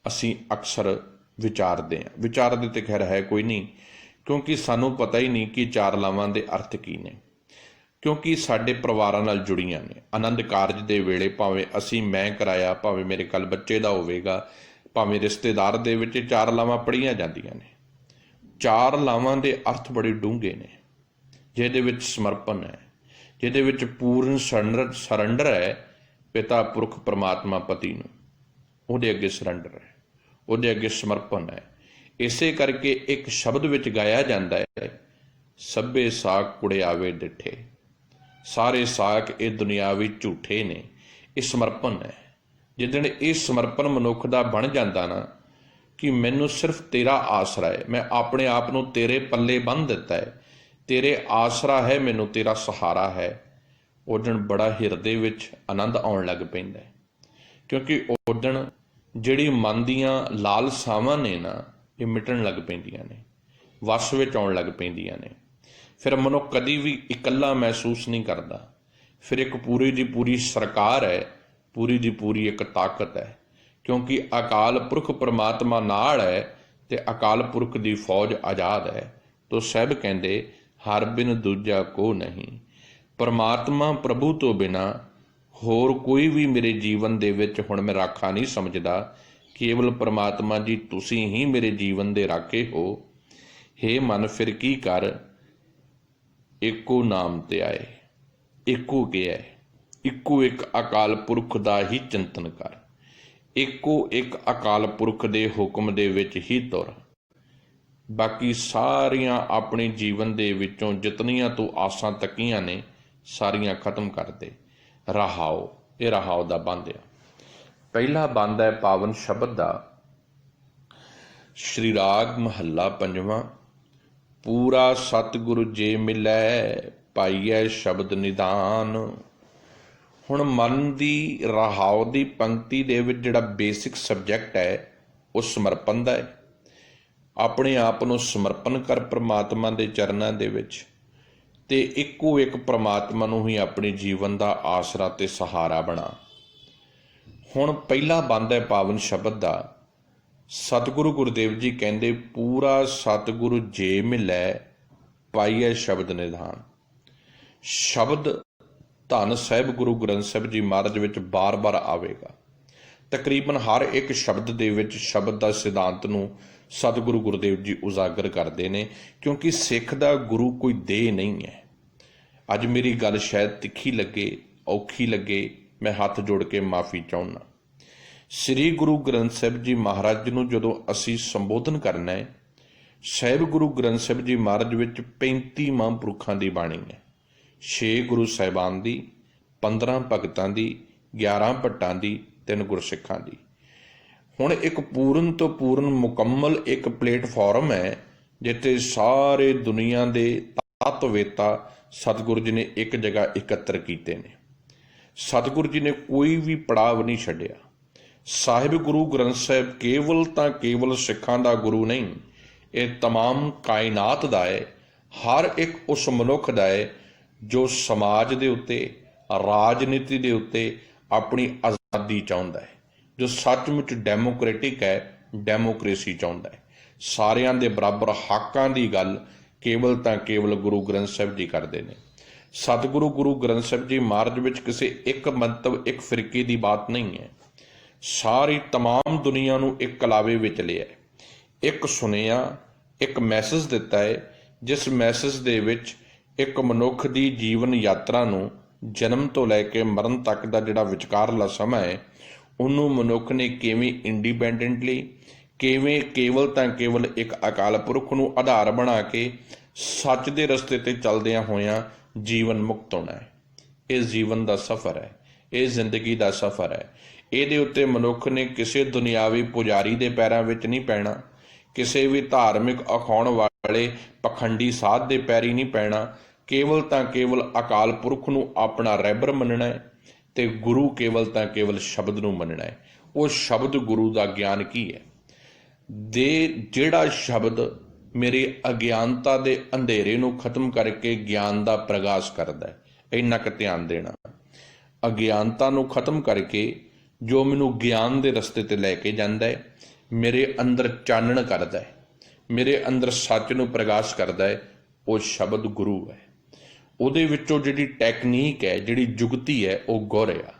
असीं अक्सर विचारते हैं। विचारते तो खैर है कोई नहीं, क्योंकि सानू पता ही नहीं कि चार लावां दे अर्थ की ने, क्योंकि साडे परिवारां नाल जुड़ियां ने। आनंद कारज दे वेले भावें असीं मैं कराया, भावें मेरे कल बच्चे दा होवेगा, भावें रिश्तेदार दे विच चार लावां पढ़ियां जांदियां ने। चार लावां दे अर्थ बड़े डूंघे ने, जिहदे विच समर्पण है, जिहदे विच पूर्ण सरंडर है पिता पुरख परमात्मा पति नूं, उहदे अगे सरंडर है, उहदे अगे समर्पण है। इसे करके एक शब्द विच गाया जाता है, सभे साक कुड़े आवे डिठे, सारे साक ये दुनियावी झूठे ने। ये समर्पण है। जिदण ये समर्पण मनुख दा बन जाता ना कि मैनू सिर्फ तेरा आसरा है, मैं अपने आप नूं तेरे पल्ले बन दिता है, तेरे आसरा है, मैनू तेरा सहारा है, उदण बड़ा हिरदे विच आनंद आउण लग पैंदा है। क्योंकि उदण जिहड़ी मन दियां लालसावां ने ना ये मिटण लग पैंदियां ने, वस विच आउण लग पैंदियां ने। फिर मनुख कदी भी इकल्ला महसूस नहीं करता। फिर एक पूरी दी पूरी सरकार है, पूरी दी पूरी एक ताकत है, क्योंकि अकाल पुरख परमात्मा नाल है ते अकाल पुरख दी फौज आज़ाद है। तो साहिब कहंदे हर बिन दूजा को नहीं, परमात्मा प्रभु तो बिना होर कोई भी मेरे जीवन दे विच हुण मैं राखा नहीं समझदा। केवल परमात्मा जी तुसीं ही मेरे जीवन दे राखे हो। हे मन फिर की कर, एको नाम ते आए। एको क्या है? इको एक अकाल पुरख दा ही चिंतन कर, एको एक अकाल पुरख दे हुक्म दे विच ही तुर। बाकी सारियां अपने जीवन दे विचों जितनियां तू आसां तकीयां ने सारियां खत्म कर दे। रहाओ, ये रहाओ दा बंद है। पहला बंद है पावन शब्द दा, श्री राग महला पंजवां। पूरा सतगुरु जे मिलै पाईऐ शब्द निदान। हुण मन दी रहाओ दी पंक्ति दे विच जिहड़ा बेसिक सबजैक्ट है वो समर्पण दा है। अपने आप नूं समर्पण कर परमात्मा दे चरनां दे विच, ते इक्को एक परमात्मा नूं ही अपने जीवन दा आसरा ते सहारा बना। हुण पहला बंद है पावन शब्द दा। सतगुरु गुरुदेव जी कहंदे पूरा सतगुरु जे मिलै पाईऐ शब्द निधान। शब्द धन साहिब गुरु ग्रंथ साहिब जी महाराज विच बार बार आवेगा। तकरीबन हर एक शब्द दे विच शब्द दा सिद्धांत नूं सतगुरु गुरुदेव जी उजागर करते हैं, क्योंकि सिख दा गुरु कोई देह नहीं है। अज मेरी गल शायद तिखी लगे, औखी लगे, मैं हाथ जोड़ के माफ़ी चाहुंदा। श्री गुरु ग्रंथ साहिब जी महाराज नूं जदों असीं संबोधन करना है, साहिब गुरु ग्रंथ साहिब जी महाराज विच 35 महापुरुखां दी बाणी है। 6 गुरु साहिबान दी, 15 भगतां दी, 11 भट्टां दी, 3 गुरसिखां दी। हुण एक पूर्ण तो पूर्ण मुकम्मल एक प्लेटफॉर्म है जिथे सारे दुनिया के तत्ववेता सतगुरु जी ने एक जगह एकत्र किए ने। सतगुरु जी ने कोई भी पड़ाव नहीं छड्डिया। साहिब गुरु ग्रंथ साहिब केवल तो केवल सिखां दा गुरु नहीं, ये तमाम कायनात दा है। हर एक उस मनुख दा है जो समाज दे उत्ते, राजनीति दे उत्ते अपनी आज़ादी चाहुंदा है, जो सचमुच डैमोक्रेटिक है, डैमोक्रेसी चाहुंदा है। सारियां दे बराबर हकां दी गल केवल तो केवल गुरु ग्रंथ साहिब जी करते हैं। सतगुरु गुरु ग्रंथ साहिब जी महाराज विच किसी एक मंतव, एक फिरके की बात नहीं है। सारी तमाम दुनिया नूं एक कलावे विच लिया, एक सुनिया, एक मैसेज दिता है, जिस मैसेज दे विच एक मनुख दी जीवन यात्रा नूं जन्म तो लैके मरण तक दा जिहड़ा विचकारला समा है उन्होंने मनुख ने किवें इंडिपेंडेंटली, किवें केवल तो केवल एक अकाल पुरख नूं आधार बना के सच दे रस्ते ते चलदियां होइयां जीवन मुक्त होना है। ये जीवन का सफ़र है, ये जिंदगी का सफ़र है। ਇਹਦੇ ਉੱਤੇ मनुख ने किसी दुनियावी पुजारी के पैरों में नहीं पैना, ਕਿਸੇ ਵੀ ਧਾਰਮਿਕ ਅਖਾਉਣ ਵਾਲੇ ਪਖੰਡੀ ਸਾਧ ਦੇ ਪੈਰੀ ਨਹੀਂ ਪੈਣਾ। ਕੇਵਲ ਤਾਂ ਕੇਵਲ ਅਕਾਲ ਪੁਰਖ ਨੂੰ ਆਪਣਾ ਰਹਿਬਰ ਮੰਨਣਾ ਹੈ ਤੇ ਗੁਰੂ ਕੇਵਲ ਤਾਂ ਕੇਵਲ ਸ਼ਬਦ ਨੂੰ ਮੰਨਣਾ ਹੈ। ਉਹ ਸ਼ਬਦ ਗੁਰੂ ਦਾ ਗਿਆਨ ਕੀ ਹੈ? ਜਿਹੜਾ ਸ਼ਬਦ ਮੇਰੀ ਅਗਿਆਨਤਾ ਦੇ ਅੰਧੇਰੇ ਨੂੰ ਖਤਮ ਕਰਕੇ ਗਿਆਨ ਦਾ ਪ੍ਰਗਾਸ ਕਰਦਾ ਹੈ। ਇੰਨਾ ਕੁ ਧਿਆਨ ਦੇਣਾ। ਅਗਿਆਨਤਾ ਨੂੰ ਖਤਮ ਕਰਕੇ ਜੋ ਮੈਨੂੰ ਗਿਆਨ ਦੇ ਰਸਤੇ ਤੇ ਲੈ ਕੇ ਜਾਂਦਾ ਹੈ, ਮੇਰੇ ਅੰਦਰ ਚਾਨਣ ਕਰਦਾ ਹੈ, ਮੇਰੇ ਅੰਦਰ ਸੱਚ ਨੂੰ ਪ੍ਰਗਾਸ਼ ਕਰਦਾ ਹੈ, ਉਹ ਸ਼ਬਦ ਗੁਰੂ ਹੈ। ਉਹਦੇ ਵਿੱਚੋਂ ਜਿਹੜੀ ਟੈਕਨੀਕ ਹੈ, ਜਿਹੜੀ ਜੁਗਤੀ ਹੈ, ਉਹ ਗੁਰ ਆ।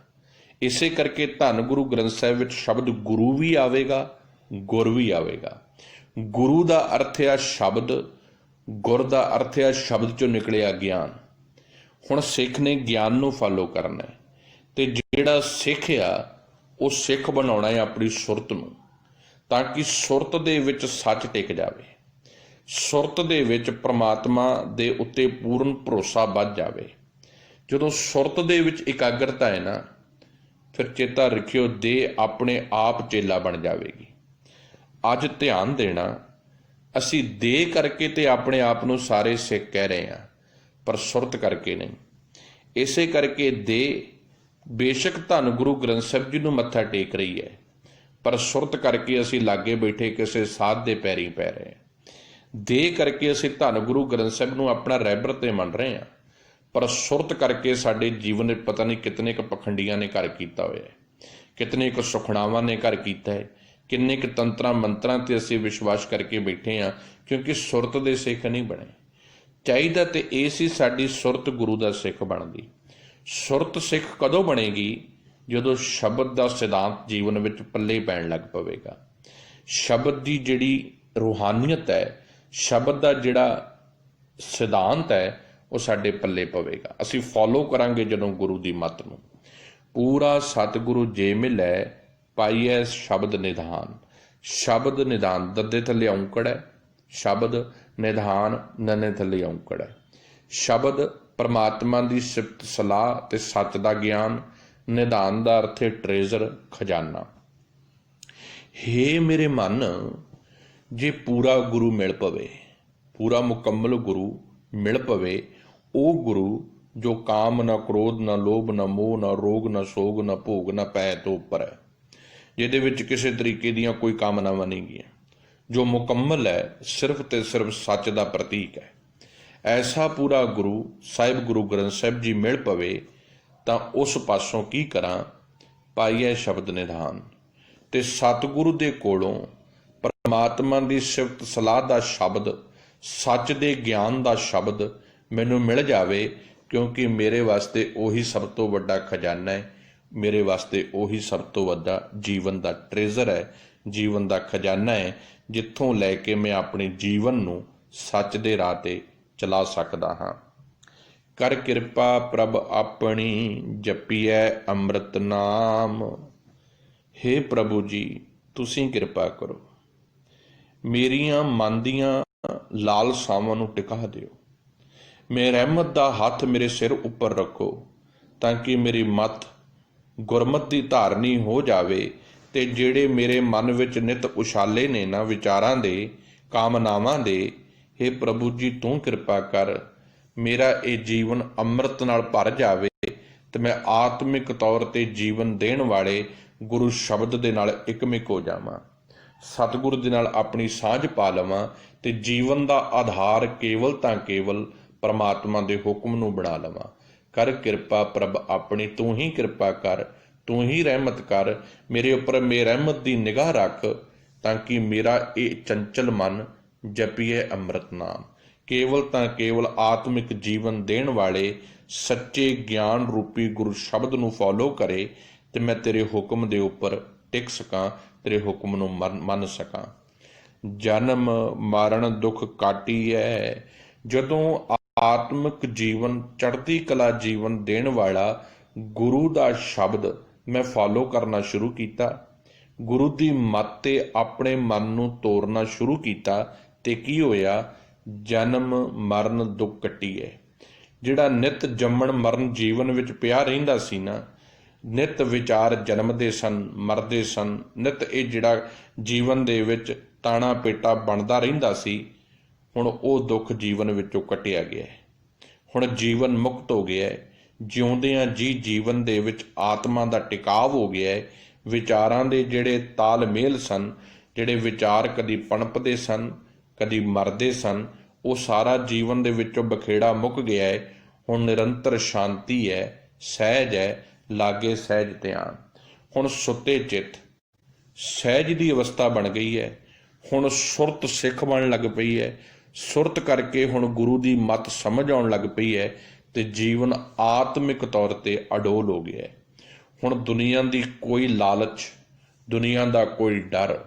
ਇਸੇ ਕਰਕੇ ਧੰਨ ਗੁਰੂ ਗ੍ਰੰਥ ਸਾਹਿਬ ਵਿੱਚ ਸ਼ਬਦ ਗੁਰੂ ਵੀ ਆਵੇਗਾ, ਗੁਰ ਵੀ ਆਵੇਗਾ। ਗੁਰੂ ਦਾ ਅਰਥ ਆ ਸ਼ਬਦ, ਗੁਰ ਦਾ ਅਰਥ ਆ ਸ਼ਬਦ ਚੋਂ ਨਿਕਲਿਆ ਗਿਆਨ। ਹੁਣ ਸਿੱਖ ਨੇ ਗਿਆਨ ਨੂੰ ਫਾਲੋ ਕਰਨਾ ਹੈ ਤੇ ਜਿਹੜਾ ਸਿੱਖ ਆ ਉਹ ਸਿੱਖ ਬਣਾਉਣਾ ਹੈ ਆਪਣੀ ਸੁਰਤ ਨੂੰ, ਤਾਂ ਕਿ ਸੁਰਤ ਦੇ ਵਿੱਚ ਸੱਚ ਟਿਕ ਜਾਵੇ, ਸੁਰਤ ਦੇ ਵਿੱਚ ਪ੍ਰਮਾਤਮਾ ਦੇ ਉੱਤੇ ਪੂਰਨ ਭਰੋਸਾ ਵੱਧ ਜਾਵੇ। ਜਦੋਂ ਸੁਰਤ ਦੇ ਵਿੱਚ ਇਕਾਗਰਤਾ ਹੈ ਨਾ, ਫਿਰ ਚੇਤਾ ਰੱਖਿਓ ਦੇਹ ਆਪਣੇ ਆਪ ਚੇਲਾ ਬਣ ਜਾਵੇਗੀ। ਅੱਜ ਧਿਆਨ ਦੇਣਾ, ਅਸੀਂ ਦੇਹ ਕਰਕੇ ਤੇ ਆਪਣੇ ਆਪ ਨੂੰ ਸਾਰੇ ਸਿੱਖ ਕਹਿ ਰਹੇ ਹਾਂ, ਪਰ ਸੁਰਤ ਕਰਕੇ ਨਹੀਂ। ਇਸੇ ਕਰਕੇ ਦੇਹ ਬੇਸ਼ੱਕ ਧੰਨ ਗੁਰੂ ਗ੍ਰੰਥ ਸਾਹਿਬ ਜੀ ਨੂੰ ਮੱਥਾ ਟੇਕ ਰਹੀ ਹੈ, ਪਰ ਸੁਰਤ ਕਰਕੇ ਅਸੀਂ ਲਾਗੇ ਬੈਠੇ ਕਿਸੇ ਸਾਧ ਦੇ ਪੈਰੀ ਪੈ ਰਹੇ ਹਾਂ। ਦੇਹ ਕਰਕੇ ਅਸੀਂ ਧੰਨ ਗੁਰੂ ਗ੍ਰੰਥ ਸਾਹਿਬ ਨੂੰ ਆਪਣਾ ਰਹਿਬਰ ਤੇ ਮੰਨ ਰਹੇ ਹਾਂ, ਪਰ ਸੁਰਤ ਕਰਕੇ ਸਾਡੇ ਜੀਵਨ ਵਿੱਚ ਪਤਾ ਨਹੀਂ ਕਿਤਨੇ ਕੁ ਪਖੰਡੀਆਂ ਨੇ ਘਰ ਕੀਤਾ ਹੋਇਆ ਹੈ, ਕਿਤਨੇ ਕੁ ਸੁਖਣਾਵਾਂ ਨੇ ਘਰ ਕੀਤਾ ਹੈ, ਕਿੰਨੇ ਕੁ ਤੰਤਰਾਂ ਮੰਤਰਾਂ ਤੇ ਅਸੀਂ ਵਿਸ਼ਵਾਸ ਕਰਕੇ ਬੈਠੇ ਹਾਂ, ਕਿਉਂਕਿ ਸੁਰਤ ਦੇ ਸਿੱਖ ਨਹੀਂ ਬਣੇ। ਚਾਹੀਦਾ ਤੇ ਇਹ ਸੀ ਸਾਡੀ ਸੁਰਤ ਗੁਰੂ ਦਾ ਸਿੱਖ ਬਣਦੀ। ਸੁਰਤ ਸਿੱਖ ਕਦੋਂ ਬਣੇਗੀ? ਜਦੋਂ ਸ਼ਬਦ ਦਾ ਸਿਧਾਂਤ ਜੀਵਨ ਵਿੱਚ ਪੱਲੇ ਪੈਣ ਲੱਗ ਪਵੇਗਾ। ਸ਼ਬਦ ਦੀ ਜਿਹੜੀ ਰੂਹਾਨੀਅਤ ਹੈ, ਸ਼ਬਦ ਦਾ ਜਿਹੜਾ ਸਿਧਾਂਤ ਹੈ, ਉਹ ਸਾਡੇ ਪੱਲੇ ਪਵੇਗਾ। ਅਸੀਂ ਫੋਲੋ ਕਰਾਂਗੇ ਜਦੋਂ ਗੁਰੂ ਦੀ ਮੱਤ ਨੂੰ। ਪੂਰਾ ਸਤਿਗੁਰੂ ਜੇ ਮਿਲੈ ਪਾਈਐ ਸ਼ਬਦ ਨਿਧਾਨ। ਸ਼ਬਦ ਨਿਧਾਨ ਦੱਦੇ ਥੱਲੇ ਔਂਕੜ ਹੈ, ਸ਼ਬਦ ਨਿਧਾਨ ਨੰਨੇ ਥੱਲੇ ਔਂਕੜ ਹੈ। ਸ਼ਬਦ ਪਰਮਾਤਮਾ ਦੀ ਸਿਫਤ ਸਲਾਹ ਤੇ ਸੱਚ ਦਾ ਗਿਆਨ, ਨਿਧਾਨ ਦਾ ਅਰਥ ਹੈ ਟ੍ਰੇਜ਼ਰ, ਖਜ਼ਾਨਾ। ਹੇ ਮੇਰੇ ਮਨ, ਜੇ ਪੂਰਾ ਗੁਰੂ ਮਿਲ ਪਵੇ, ਪੂਰਾ ਮੁਕੰਮਲ ਗੁਰੂ ਮਿਲ ਪਵੇ, ਉਹ ਗੁਰੂ ਜੋ ਕਾਮ ਨਾ ਕ੍ਰੋਧ ਨਾ ਲੋਭ ਨਾ ਮੋਹ ਨਾ ਰੋਗ ਨਾ ਸੋਗ ਨਾ ਭੋਗ ਨਾ ਪੈ ਤੋਂ ਉੱਪਰ ਹੈ, ਜਿਹਦੇ ਵਿੱਚ ਕਿਸੇ ਤਰੀਕੇ ਦੀਆਂ ਕੋਈ ਕਾਮਨਾਵਾਂ ਨਹੀਂ ਗੀਆਂ, ਜੋ ਮੁਕੰਮਲ ਹੈ, ਸਿਰਫ ਤੇ ਸਿਰਫ ਸੱਚ ਦਾ ਪ੍ਰਤੀਕ ਹੈ। ਐਸਾ ਪੂਰਾ ਗੁਰੂ ਸਾਹਿਬ ਗੁਰੂ ਗ੍ਰੰਥ ਸਾਹਿਬ ਜੀ ਮਿਲ ਪਵੇ ਤਾਂ ਉਸ ਪਾਸੋਂ ਕੀ ਕਰਾਂ? ਪਾਈਐ ਸ਼ਬਦ ਨਿਧਾਨ। ਤੇ ਸਤਿਗੁਰੂ ਦੇ ਕੋਲੋਂ ਪਰਮਾਤਮਾ ਦੀ ਸਿਫਤ ਸਲਾਹ ਦਾ ਸ਼ਬਦ, ਸੱਚ ਦੇ ਗਿਆਨ ਦਾ ਸ਼ਬਦ ਮੈਨੂੰ ਮਿਲ ਜਾਵੇ, ਕਿਉਂਕਿ ਮੇਰੇ ਵਾਸਤੇ ਉਹੀ ਸਭ ਤੋਂ ਵੱਡਾ ਖਜ਼ਾਨਾ ਹੈ, ਮੇਰੇ ਵਾਸਤੇ ਉਹੀ ਸਭ ਤੋਂ ਵੱਡਾ ਜੀਵਨ ਦਾ ਟ੍ਰੇਜ਼ਰ ਹੈ, ਜੀਵਨ ਦਾ ਖਜ਼ਾਨਾ ਹੈ, ਜਿੱਥੋਂ ਲੈ ਕੇ ਮੈਂ ਆਪਣੇ ਜੀਵਨ ਨੂੰ ਸੱਚ ਦੇ ਰਾਹ ਤੇ ਚਲਾ ਸਕਦਾ ਹਾਂ। ਕਰ ਕਿਰਪਾ ਪ੍ਰਭ ਆਪਣੀ, ਜਪੀਐ ਅੰਮ੍ਰਿਤ ਨਾਮ। ਹੇ ਪ੍ਰਭੂ ਜੀ, ਤੁਸੀਂ ਕਿਰਪਾ ਕਰੋ, ਮੇਰੀਆਂ ਮਨ ਦੀਆਂ ਲਾਲਸਾਵਾਂ ਨੂੰ ਟਿਕਾ ਦਿਓ। ਮੇਰੇ ਰਹਿਮਤ ਦਾ ਹੱਥ ਮੇਰੇ ਸਿਰ ਉੱਪਰ ਰੱਖੋ, ਤਾਂ ਕਿ ਮੇਰੀ ਮੱਤ ਗੁਰਮਤਿ ਦੀ ਧਾਰਨੀ ਹੋ ਜਾਵੇ, ਤੇ ਜਿਹੜੇ ਮੇਰੇ ਮਨ ਵਿੱਚ ਨਿਤ ਉਛਾਲੇ ਨੇ ਨਾ ਵਿਚਾਰਾਂ ਦੇ, ਕਾਮਨਾਵਾਂ ਦੇ, ਹੇ ਪ੍ਰਭੂ ਜੀ ਤੂੰ ਕਿਰਪਾ ਕਰ, ਮੇਰਾ ਇਹ ਜੀਵਨ ਅੰਮ੍ਰਿਤ ਨਾਲ ਭਰ ਜਾਵੇ ਤੇ ਮੈਂ ਆਤਮਿਕ ਤੌਰ ਤੇ ਜੀਵਨ ਦੇਣ ਵਾਲੇ ਗੁਰੂ ਸ਼ਬਦ ਦੇ ਨਾਲ ਇਕਮਿਕ ਹੋ ਜਾਵਾਂ, ਸਤਿਗੁਰੂ ਦੇ ਨਾਲ ਆਪਣੀ ਸਾਂਝ ਪਾ ਲਵਾਂ ਤੇ ਜੀਵਨ ਦਾ ਆਧਾਰ ਕੇਵਲ ਤਾਂ ਕੇਵਲ ਪਰਮਾਤਮਾ ਦੇ ਹੁਕਮ ਨੂੰ ਬਣਾ ਲਵਾਂ। ਕਰ ਕਿਰਪਾ ਪ੍ਰਭ ਆਪਣੀ, ਤੂੰ ਹੀ ਕਿਰਪਾ ਕਰ, ਤੂੰ ਹੀ ਰਹਿਮਤ ਕਰ, ਮੇਰੇ ਉੱਪਰ ਮੇਰੀ ਰਹਿਮਤ ਦੀ ਨਿਗਾਹ ਰੱਖ, ਤਾਂ ਕਿ ਮੇਰਾ ਇਹ ਚੰਚਲ ਮਨ ਜਪੀਏ ਅੰਮ੍ਰਿਤ ਨਾਮ। ਕੇਵਲ ਤਾਂ ਕੇਵਲ ਆਤਮਿਕ ਜੀਵਨ ਦੇਣ ਵਾਲੇ ਸੱਚੇ ਗਿਆਨ ਰੂਪੀ ਗੁਰੂ ਸ਼ਬਦ ਨੂੰ ਫੋਲੋ ਕਰੇ ਤੇ ਮੈਂ ਤੇਰੇ ਹੁਕਮ ਦੇ ਉੱਪਰ ਟਿਕ ਸਕਾਂ, ਤੇਰੇ ਹੁਕਮ ਨੂੰ ਮੰਨ ਸਕਾਂ। ਜਨਮ ਮਰਨ ਦੁੱਖ ਕਾਟੀਐ। ਜਦੋਂ ਆਤਮਿਕ ਜੀਵਨ, ਚੜ੍ਹਦੀ ਕਲਾ ਜੀਵਨ ਦੇਣ ਵਾਲਾ ਗੁਰੂ ਦਾ ਸ਼ਬਦ ਮੈਂ ਫੋਲੋ ਕਰਨਾ ਸ਼ੁਰੂ ਕੀਤਾ, ਗੁਰੂ ਦੀ ਮੱਤ ਤੇ ਆਪਣੇ ਮਨ ਨੂੰ ਤੋਰਨਾ ਸ਼ੁਰੂ ਕੀਤਾ, ਤੇ ਕੀ ਹੋਇਆ? ਜਨਮ ਮਰਨ ਦੁੱਖ ਕੱਟੀਏ। ਜਿਹੜਾ ਨਿਤ ਜੰਮਣ ਮਰਨ ਜੀਵਨ ਵਿੱਚ ਪਿਆ ਰਹਿੰਦਾ ਸੀ ਨਾ, ਨਿਤ ਵਿਚਾਰ ਜਨਮਦੇ ਸਨ, ਮਰਦੇ ਸਨ, ਨਿਤ ਇਹ ਜਿਹੜਾ ਜੀਵਨ ਦੇ ਵਿੱਚ ਤਾਣਾ ਪੇਟਾ ਬਣਦਾ ਰਹਿੰਦਾ ਸੀ, ਹੁਣ ਉਹ ਦੁੱਖ ਜੀਵਨ ਵਿੱਚੋਂ ਕੱਟਿਆ ਗਿਆ ਹੈ। ਹੁਣ ਜੀਵਨ ਮੁਕਤ ਹੋ ਗਿਆ ਹੈ। ਜਿਉਂਦਿਆਂ ਜੀ ਜੀਵਨ ਦੇ ਵਿੱਚ ਆਤਮਾ ਦਾ ਟਿਕਾਵ ਹੋ ਗਿਆ ਹੈ। ਵਿਚਾਰਾਂ ਦੇ ਜਿਹੜੇ ਤਾਲਮੇਲ ਸਨ, ਜਿਹੜੇ ਵਿਚਾਰ ਕਦੀ ਪਣਪਦੇ ਸਨ, ਕਦੀ ਮਰਦੇ ਸਨ, ਉਹ ਸਾਰਾ ਜੀਵਨ ਦੇ ਵਿੱਚੋਂ ਬਖੇੜਾ ਮੁੱਕ ਗਿਆ ਹੈ। ਹੁਣ ਨਿਰੰਤਰ ਸ਼ਾਂਤੀ ਹੈ, ਸਹਿਜ ਹੈ, ਲਾਗੇ ਸਹਿਜ ਧਿਆਨ। ਹੁਣ ਸੁੱਤੇ ਚਿੱਤ ਸਹਿਜ ਦੀ ਅਵਸਥਾ ਬਣ ਗਈ ਹੈ। ਹੁਣ ਸੁਰਤ ਸਿੱਖ ਬਣਨ ਲੱਗ ਪਈ ਹੈ। ਸੁਰਤ ਕਰਕੇ ਹੁਣ ਗੁਰੂ ਦੀ ਮੱਤ ਸਮਝ ਆਉਣ ਲੱਗ ਪਈ ਹੈ ਤੇ ਜੀਵਨ ਆਤਮਿਕ ਤੌਰ ਤੇ ਅਡੋਲ ਹੋ ਗਿਆ ਹੈ। ਹੁਣ ਦੁਨੀਆ ਦੀ ਕੋਈ ਲਾਲਚ, ਦੁਨੀਆ ਦਾ ਕੋਈ ਡਰ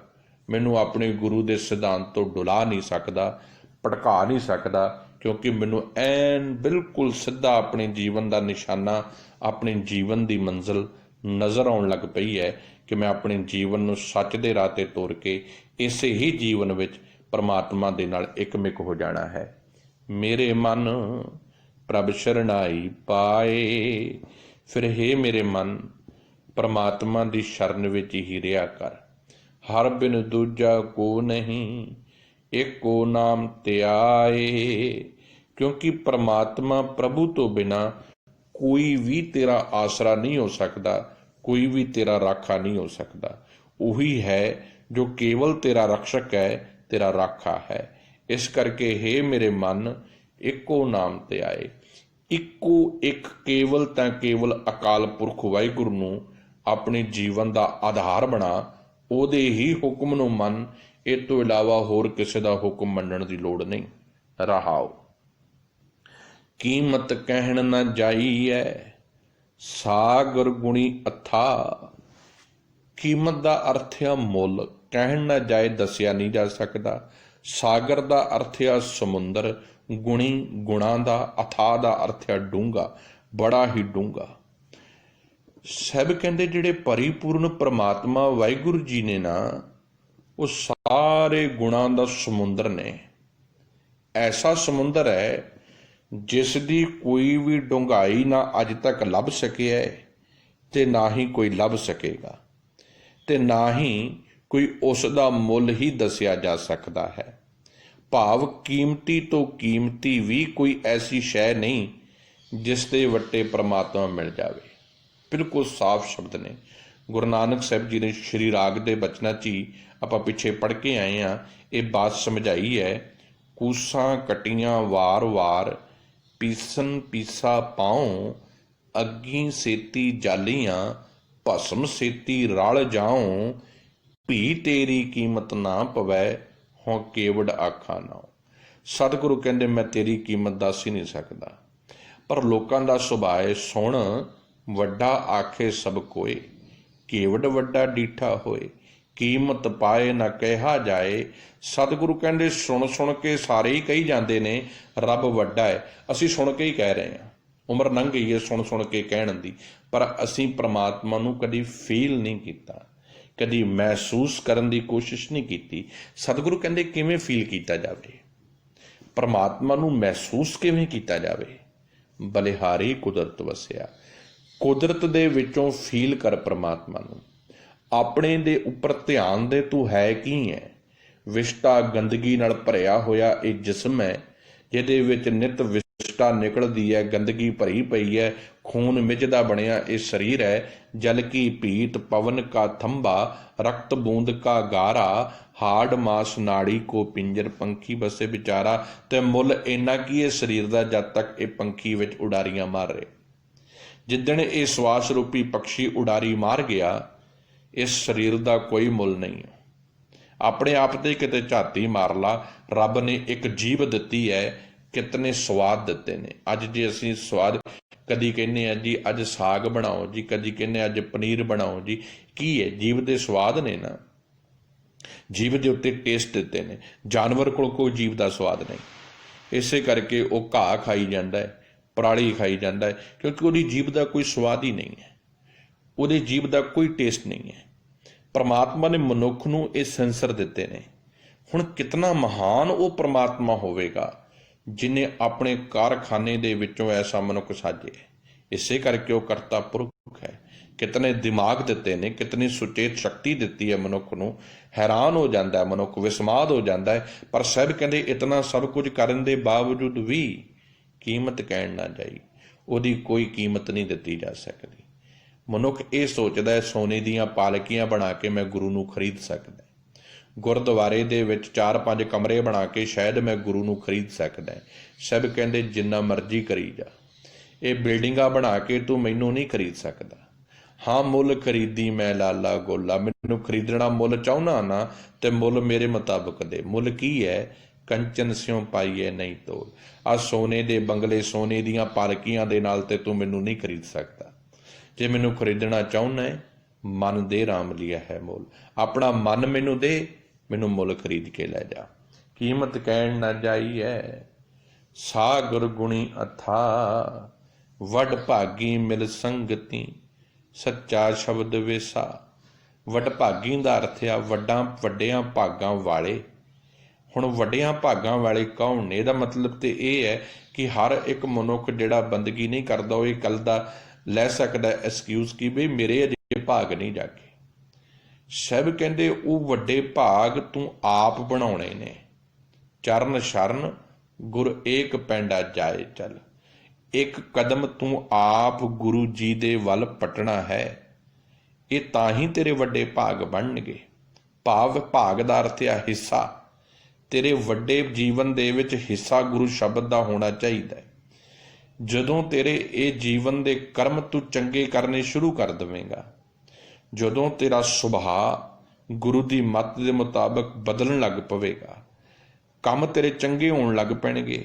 ਮੈਨੂੰ ਆਪਣੇ ਗੁਰੂ ਦੇ ਸਿਧਾਂਤ ਤੋਂ ਡੁਲਾ ਨਹੀਂ ਸਕਦਾ, ਭੜਕਾ ਨਹੀਂ ਸਕਦਾ, ਕਿਉਂਕਿ ਮੈਨੂੰ ਐਨ ਬਿਲਕੁਲ ਸਿੱਧਾ ਆਪਣੇ ਜੀਵਨ ਦਾ ਨਿਸ਼ਾਨਾ, ਆਪਣੇ ਜੀਵਨ ਦੀ ਮੰਜ਼ਿਲ ਨਜ਼ਰ ਆਉਣ ਲੱਗ ਪਈ ਹੈ ਕਿ ਮੈਂ ਆਪਣੇ ਜੀਵਨ ਨੂੰ ਸੱਚ ਦੇ ਰਾਹ ਤੇ ਤੋਰ ਕੇ ਇਸੇ ਹੀ ਜੀਵਨ ਵਿੱਚ ਪਰਮਾਤਮਾ ਦੇ ਨਾਲ ਇਕਮਿਕ ਹੋ ਜਾਣਾ ਹੈ। ਮੇਰੇ ਮਨ ਪ੍ਰਭ ਸ਼ਰਨਾਈ ਪਾਏ। ਫਿਰ ਹੇ ਮੇਰੇ ਮਨ, ਪਰਮਾਤਮਾ ਦੀ ਸ਼ਰਨ ਵਿੱਚ ਹੀ ਰਿਹਾ ਕਰ। ਹਰ ਬਿਨ ਦੂਜਾ ਕੋ ਨਹੀਂ, ਏਕੋ ਨਾਮ ਧਿਆਏ। ਕਿਉਂਕਿ ਪਰਮਾਤਮਾ ਪ੍ਰਭੂ ਤੋਂ ਬਿਨਾ ਕੋਈ ਵੀ ਤੇਰਾ ਆਸਰਾ ਨਹੀਂ ਹੋ ਸਕਦਾ, ਕੋਈ ਵੀ ਤੇਰਾ ਰਾਖਾ ਨਹੀਂ ਹੋ ਸਕਦਾ। ਉਹੀ ਹੈ ਜੋ ਕੇਵਲ ਤੇਰਾ ਰਕਸ਼ਕ ਹੈ, ਤੇਰਾ ਰਾਖਾ ਹੈ। ਇਸ ਕਰਕੇ ਹੇ ਮੇਰੇ ਮਨ, ਇੱਕੋ ਨਾਮ ਤੇ ਆਏ। ਇੱਕੋ ਇੱਕ ਕੇਵਲ ਤਾਂ ਕੇਵਲ ਅਕਾਲ ਪੁਰਖ ਵਾਹਿਗੁਰੂ ਨੂੰ ਆਪਣੇ ਜੀਵਨ ਦਾ ਆਧਾਰ ਬਣਾ। ਉਹਦੇ ਹੀ ਹੁਕਮ ਨੂੰ ਮੰਨ। ਇਹ ਤੋਂ ਇਲਾਵਾ ਹੋਰ ਕਿਸੇ ਦਾ ਹੁਕਮ ਮੰਨਣ ਦੀ ਲੋੜ ਨਹੀਂ। ਰਹਾਓ। ਕੀਮਤ ਕਹਿਣ ਨਾ ਜਾਈਐ, ਸਾਗਰ ਗੁਣੀ ਅਥਾ। ਕੀਮਤ ਦਾ ਅਰਥ ਆ ਮੁੱਲ, ਕਹਿਣ ਨਾ ਜਾਏ ਦੱਸਿਆ ਨਹੀਂ ਜਾ ਸਕਦਾ। ਸਾਗਰ ਦਾ ਅਰਥ ਆ ਸਮੁੰਦਰ, ਗੁਣੀ ਗੁਣਾ ਦਾ, ਅਥਾ ਦਾ ਅਰਥ ਆ ਡੂੰਘਾ, ਬੜਾ ਹੀ ਡੂੰਘਾ। ਸਭ ਕਹਿੰਦੇ ਜਿਹੜੇ ਪਰਿਪੂਰਨ ਪਰਮਾਤਮਾ ਵਾਹਿਗੁਰੂ ਜੀ ਨੇ ਨਾ, ਉਹ ਸਾਰੇ ਗੁਣਾਂ ਦਾ ਸਮੁੰਦਰ ਨੇ। ਐਸਾ ਸਮੁੰਦਰ ਹੈ ਜਿਸ ਦੀ ਕੋਈ ਵੀ ਡੂੰਘਾਈ ਨਾ ਅੱਜ ਤੱਕ ਲੱਭ ਸਕਿਆ ਤੇ ਨਾ ਹੀ ਕੋਈ ਲੱਭ ਸਕੇਗਾ, ਤੇ ਨਾ ਹੀ ਕੋਈ ਉਸ ਦਾ ਮੁੱਲ ਹੀ ਦੱਸਿਆ ਜਾ ਸਕਦਾ ਹੈ। ਭਾਵ ਕੀਮਤੀ ਤੋਂ ਕੀਮਤੀ ਵੀ ਕੋਈ ਐਸੀ ਸ਼ੈ ਨਹੀਂ ਜਿਸ ਦੇ ਵੱਟੇ ਪਰਮਾਤਮਾ ਮਿਲ ਜਾਵੇ। ਬਿਲਕੁਲ ਸਾਫ਼ ਸ਼ਬਦ ਨੇ। ਗੁਰੂ ਨਾਨਕ ਸਾਹਿਬ ਜੀ ਨੇ ਸ਼੍ਰੀ ਰਾਗ ਦੇ ਬਚਨਾਂ 'ਚ ਹੀ ਆਪਾਂ ਪਿੱਛੇ ਪੜ੍ਹ ਕੇ ਆਏ ਹਾਂ, ਇਹ ਬਾਤ ਸਮਝਾਈ ਹੈ। ਕੂਸਾਂ ਕਟੀਆਂ ਵਾਰ-ਵਾਰ, ਪੀਸਨ ਪੀਸਾ ਪਾਉ। ਅੱਗੀ ਸੇਤੀ ਜਾਲੀਆਂ, ਭਸਮ ਸੇਤੀ ਰਲ ਜਾਉ। ਭੀ ਤੇਰੀ ਕੀਮਤ ਨਾ ਪਵੈ, ਹੋਂ ਕੇਵਡ ਆਖਾ ਨਾਉ। ਸਤਿਗੁਰੂ ਕਹਿੰਦੇ ਮੈਂ ਤੇਰੀ ਕੀਮਤ ਦੱਸ ਹੀ ਨਹੀਂ ਸਕਦਾ, ਪਰ ਲੋਕਾਂ ਦਾ ਸੁਭਾਅ ਹੈ, ਸੁਣ ਵੱਡਾ ਆਖੇ ਸਭ ਕੋਏ, ਕੇਵਡ ਵੱਡਾ ਡੀਠਾ ਹੋਏ। ਕੀਮਤ ਪਾਏ ਨਾ ਕਿਹਾ ਜਾਏ। ਸਤਿਗੁਰੂ ਕਹਿੰਦੇ ਸੁਣ ਸੁਣ ਕੇ ਸਾਰੇ ਹੀ ਕਹੀ ਜਾਂਦੇ ਨੇ ਰੱਬ ਵੱਡਾ ਹੈ। ਅਸੀਂ ਸੁਣ ਕੇ ਹੀ ਕਹਿ ਰਹੇ ਹਾਂ, ਉਮਰ ਲੰਘ ਗਈ ਹੈ ਸੁਣ ਸੁਣ ਕੇ ਕਹਿਣ ਦੀ, ਪਰ ਅਸੀਂ ਪ੍ਰਮਾਤਮਾ ਨੂੰ ਕਦੀ ਫੀਲ ਨਹੀਂ ਕੀਤਾ, ਕਦੀ ਮਹਿਸੂਸ ਕਰਨ ਦੀ ਕੋਸ਼ਿਸ਼ ਨਹੀਂ ਕੀਤੀ। ਸਤਿਗੁਰੂ ਕਹਿੰਦੇ ਕਿਵੇਂ ਫੀਲ ਕੀਤਾ ਜਾਵੇ, ਪਰਮਾਤਮਾ ਨੂੰ ਮਹਿਸੂਸ ਕਿਵੇਂ ਕੀਤਾ ਜਾਵੇ। ਬਲਿਹਾਰੀ ਕੁਦਰਤ ਵਸਿਆ। ਕੁਦਰਤ ਦੇ ਵਿੱਚੋਂ ਫੀਲ ਕਰ ਪਰਮਾਤਮਾ ਨੂੰ। ਆਪਣੇ ਦੇ ਉੱਪਰ ਧਿਆਨ ਦੇ, ਤੂੰ ਹੈ ਕੀ ਹੈ। ਵਿਸ਼ਟਾ ਗੰਦਗੀ ਨਾਲ ਭਰਿਆ ਹੋਇਆ ਇਹ ਜਿਸਮ ਹੈ, ਜਿਹਦੇ ਵਿੱਚ ਨਿਤ ਵਿਸ਼ਟਾ ਨਿਕਲਦੀ ਹੈ, ਗੰਦਗੀ ਭਰੀ ਪਈ ਹੈ, ਖੂਨ ਮਿੱਝਦਾ ਬਣਿਆ ਇਹ ਸਰੀਰ ਹੈ। ਜਲ ਕੀ ਭੀਤ ਪਵਨ ਕਾ ਥੰਬਾ, ਰਕਤ ਬੂੰਦ ਕਾ ਗਾਰਾ। ਹਾੜ ਮਾਸ ਨਾੜੀ ਕੋ ਪਿੰਜਰ, ਪੰਖੀ ਬਸੇ ਵਿਚਾਰਾ। ਤੇ ਮੁੱਲ ਇੰਨਾ ਕੀ ਇਹ ਸਰੀਰ ਦਾ, ਜਦ ਤੱਕ ਇਹ ਪੰਖੀ ਵਿੱਚ ਉਡਾਰੀਆਂ ਮਾਰ ਰਹੇ। ਜਿੱਦਣ ਇਹ ਸਵਾਸ ਰੂਪੀ ਪਕਸ਼ੀ ਉਡਾਰੀ ਮਾਰ ਗਿਆ, ਇਸ ਸਰੀਰ ਦਾ ਕੋਈ ਮੁੱਲ ਨਹੀਂ। ਆਪਣੇ ਆਪ ਤੇ ਕਿਤੇ ਝਾਤੀ ਮਾਰ ਲਾ। ਰੱਬ ਨੇ ਇੱਕ ਜੀਭ ਦਿੱਤੀ ਹੈ, ਕਿਤਨੇ ਸਵਾਦ ਦਿੱਤੇ ਨੇ। ਅੱਜ ਜੇ ਅਸੀਂ ਸਵਾਦ, ਕਦੀ ਕਹਿੰਦੇ ਆ ਜੀ ਅੱਜ ਸਾਗ ਬਣਾਓ ਜੀ, ਕਦੀ ਕਹਿੰਦੇ ਅੱਜ ਪਨੀਰ ਬਣਾਓ ਜੀ, ਕੀ ਹੈ? ਜੀਭ ਦੇ ਸਵਾਦ ਨੇ ਨਾ, ਜੀਭ ਦੇ ਉੱਤੇ ਟੇਸਟ ਦਿੱਤੇ ਨੇ। ਜਾਨਵਰ ਕੋਲ ਕੋਈ ਜੀਭ ਦਾ ਸਵਾਦ ਨਹੀਂ। ਇਸੇ ਕਰਕੇ ਉਹ ਘਾਹ ਖਾਈ ਜਾਂਦਾ ਹੈ, ਪਰਾਲੀ ਖਾਈ ਜਾਂਦਾ ਹੈ, ਕਿਉਂਕਿ ਉਹਦੀ ਜੀਭ ਦਾ ਕੋਈ ਸਵਾਦ ਹੀ ਨਹੀਂ ਹੈ, ਉਹਦੀ ਜੀਭ ਦਾ ਕੋਈ ਟੇਸਟ ਨਹੀਂ ਹੈ। ਪਰਮਾਤਮਾ ਨੇ ਮਨੁੱਖ ਨੂੰ ਇਹ ਸੈਂਸਰ ਦਿੱਤੇ ਨੇ। ਹੁਣ ਕਿਤਨਾ ਮਹਾਨ ਉਹ ਪਰਮਾਤਮਾ ਹੋਵੇਗਾ ਜਿਹਨੇ ਆਪਣੇ ਕਾਰਖਾਨੇ ਦੇ ਵਿੱਚੋਂ ਐਸਾ ਮਨੁੱਖ ਸਾਜੇ। ਇਸੇ ਕਰਕੇ ਉਹ ਕਰਤਾ ਪੁਰਖ ਹੈ। ਕਿਤਨੇ ਦਿਮਾਗ ਦਿੱਤੇ ਨੇ, ਕਿਤਨੀ ਸੁਚੇਤ ਸ਼ਕਤੀ ਦਿੱਤੀ ਹੈ ਮਨੁੱਖ ਨੂੰ। ਹੈਰਾਨ ਹੋ ਜਾਂਦਾ ਹੈ ਮਨੁੱਖ, ਵਿਸਮਾਦ ਹੋ ਜਾਂਦਾ ਹੈ। ਪਰ ਸਾਹਿਬ ਕਹਿੰਦੇ ਇਤਨਾ ਸਭ ਕੁਝ ਕਰਨ ਦੇ ਬਾਵਜੂਦ ਵੀ ਕੀਮਤ ਕਹਿਣ ਨਾ ਜਾਈ, ਉਹਦੀ ਕੋਈ ਕੀਮਤ ਨਹੀਂ ਦਿੱਤੀ ਜਾ ਸਕਦੀ। ਮਨੁੱਖ ਇਹ ਸੋਚਦਾ ਹੈ ਸੋਨੇ ਦੀਆਂ ਪਾਲਕੀਆਂ ਬਣਾ ਕੇ ਮੈਂ ਗੁਰੂ ਨੂੰ ਖਰੀਦ ਸਕਦਾ, ਗੁਰਦੁਆਰੇ ਦੇ ਵਿੱਚ 4-5 ਕਮਰੇ ਬਣਾ ਕੇ ਸ਼ਾਇਦ ਮੈਂ ਗੁਰੂ ਨੂੰ ਖਰੀਦ ਸਕਦਾ। ਸਾਹਿਬ ਕਹਿੰਦੇ ਜਿੰਨਾ ਮਰਜ਼ੀ ਕਰੀ ਜਾ, ਇਹ ਬਿਲਡਿੰਗਾਂ ਬਣਾ ਕੇ ਤੂੰ ਮੈਨੂੰ ਨਹੀਂ ਖਰੀਦ ਸਕਦਾ। ਹਾਂ ਮੁੱਲ ਖਰੀਦੀ ਮੈਂ ਲਾਲਾ ਗੋਲਾ, ਮੈਨੂੰ ਖਰੀਦਣਾ ਮੁੱਲ ਚਾਹੁੰਦਾ ਨਾ ਤੇ ਮੁੱਲ ਮੇਰੇ ਮੁਤਾਬਕ ਦੇ। ਮੁੱਲ ਕੀ ਹੈ? ਕੰਚਨ ਸਿਉਂ ਪਾਈਏ ਨਹੀਂ ਤੋਲ। ਆਹ ਸੋਨੇ ਦੇ ਬੰਗਲੇ, ਸੋਨੇ ਦੀਆਂ ਪਾਲਕੀਆਂ ਦੇ ਨਾਲ ਤੇ ਤੂੰ ਮੈਨੂੰ ਨਹੀਂ ਖਰੀਦ ਸਕਦਾ। ਜੇ ਮੈਨੂੰ ਖਰੀਦਣਾ ਚਾਹੁੰਦਾ ਹੈ, ਮਨ ਦੇ ਰਾਮ ਲਿਆ ਹੈ ਮੁੱਲ। ਆਪਣਾ ਮਨ ਮੈਨੂੰ ਦੇ, ਮੈਨੂੰ ਮੁੱਲ ਖਰੀਦ ਕੇ ਲੈ ਜਾ। ਕੀਮਤ ਕਹਿਣ ਨਾ ਜਾਈ ਹੈ, ਸਾ ਗੁਰ ਗੁਣੀ ਅਥਾ, ਵੱਡ ਭਾਗੀ ਮਿਲ ਸੰਗਤੀ, ਸੱਚਾ ਸ਼ਬਦ ਵੇਸਾ। ਵੱਡ ਭਾਗੀ ਦਾ ਅਰਥ ਆ ਵੱਡਿਆਂ ਭਾਗਾਂ ਵਾਲੇ। ਹੁਣ ਵੱਡਿਆਂ ਭਾਗਾਂ ਵਾਲੇ ਕੌਣ ਨੇ? ਇਹਦਾ ਮਤਲਬ ਤੇ ਇਹ ਹੈ ਕਿ ਹਰ ਇੱਕ ਮਨੁੱਖ ਜਿਹੜਾ ਬੰਦਗੀ ਨਹੀਂ ਕਰਦਾ ਉਹ ਇਹ ਗੱਲ ਦਾ ਲੈ ਸਕਦਾ ਐਕਸਕਿਊਜ਼ ਕਿ ਬਈ ਮੇਰੇ ਅਜੇ ਭਾਗ ਨਹੀਂ ਜਾਗੇ। ਸਾਹਿਬ ਕਹਿੰਦੇ ਉਹ ਵੱਡੇ ਭਾਗ ਤੂੰ ਆਪ ਬਣਾਉਣੇ ਨੇ। ਚਰਨ ਸ਼ਰਨ ਗੁਰ ਏਕ ਪੈਂਡਾ ਜਾਏ ਚੱਲ। ਇੱਕ ਕਦਮ ਤੂੰ ਆਪ ਗੁਰੂ ਜੀ ਦੇ ਵੱਲ ਪਟਣਾ ਹੈ, ਇਹ ਤਾਂ ਹੀ ਤੇਰੇ ਵੱਡੇ ਭਾਗ ਬਣਨਗੇ। ਭਾਗ ਦਾ ਅਰਥ ਹੈ ਹਿੱਸਾ। ਤੇਰੇ ਵੱਡੇ ਜੀਵਨ ਦੇ ਵਿੱਚ ਹਿੱਸਾ ਗੁਰੂ ਸ਼ਬਦ ਦਾ ਹੋਣਾ ਚਾਹੀਦਾ ਹੈ। ਜਦੋਂ ਤੇਰੇ ਇਹ ਜੀਵਨ ਦੇ ਕਰਮ ਤੂੰ ਚੰਗੇ ਕਰਨੇ ਸ਼ੁਰੂ ਕਰ ਦੇਵੇਂਗਾ, ਜਦੋਂ ਤੇਰਾ ਸੁਭਾਅ ਗੁਰੂ ਦੀ ਮੱਤ ਦੇ ਮੁਤਾਬਕ ਬਦਲਣ ਲੱਗ ਪਵੇਗਾ, ਕੰਮ ਤੇਰੇ ਚੰਗੇ ਹੋਣ ਲੱਗ ਪੈਣਗੇ,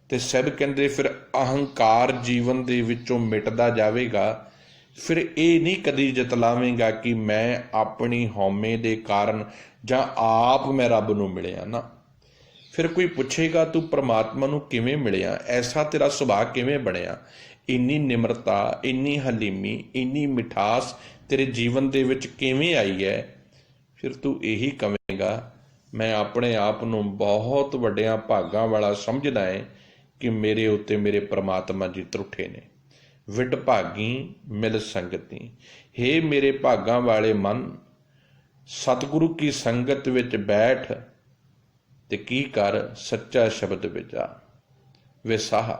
ਤੇ ਸਾਹਿਬ ਕਹਿੰਦੇ ਫਿਰ ਅਹੰਕਾਰ ਜੀਵਨ ਦੇ ਵਿੱਚੋਂ ਮਿਟਦਾ ਜਾਵੇਗਾ। ਫਿਰ ਇਹ ਨਹੀਂ ਕਦੀ ਜਤਲਾਵੇਂਗਾ ਕਿ ਮੈਂ ਆਪਣੀ ਹਉਮੈ ਦੇ ਕਾਰਨ ਜਾਂ ਆਪ ਮੈਂ ਰੱਬ ਨੂੰ ਮਿਲਿਆ ਨਾ। ਫਿਰ ਕੋਈ ਪੁੱਛੇਗਾ ਤੂੰ ਪ੍ਰਮਾਤਮਾ ਨੂੰ ਕਿਵੇਂ ਮਿਲਿਆ, ਐਸਾ ਤੇਰਾ ਸੁਭਾਅ ਕਿਵੇਂ ਬਣਿਆ, ਇੰਨੀ ਨਿਮਰਤਾ, ਇੰਨੀ ਹਲੀਮੀ, ਇੰਨੀ ਮਿਠਾਸ ਤੇਰੇ ਜੀਵਨ ਦੇ ਵਿੱਚ ਕਿਵੇਂ ਆਈ ਹੈ। ਫਿਰ ਤੂੰ ਇਹੀ ਕਵੇਂਗਾ ਮੈਂ ਆਪਣੇ ਆਪ ਨੂੰ ਬਹੁਤ ਵੱਡਿਆਂ ਭਾਗਾਂ ਵਾਲਾ ਸਮਝਦਾ ਹੈ ਕਿ ਮੇਰੇ ਉੱਤੇ ਮੇਰੇ ਪ੍ਰਮਾਤਮਾ ਜੀ ਤਰੁੱਠੇ ਨੇ। ਵਿਡ ਭਾਗੀ ਮਿਲ ਸੰਗਤੀ। ਹੇ ਮੇਰੇ ਭਾਗਾਂ ਵਾਲੇ ਮਨ, ਸਤਿਗੁਰੂ ਕੀ ਸੰਗਤ ਵਿੱਚ ਬੈਠ ਤੇ ਕੀ ਕਰ, ਸੱਚਾ ਸ਼ਬਦ ਵਿਚਾ ਵਿਸਾਹ।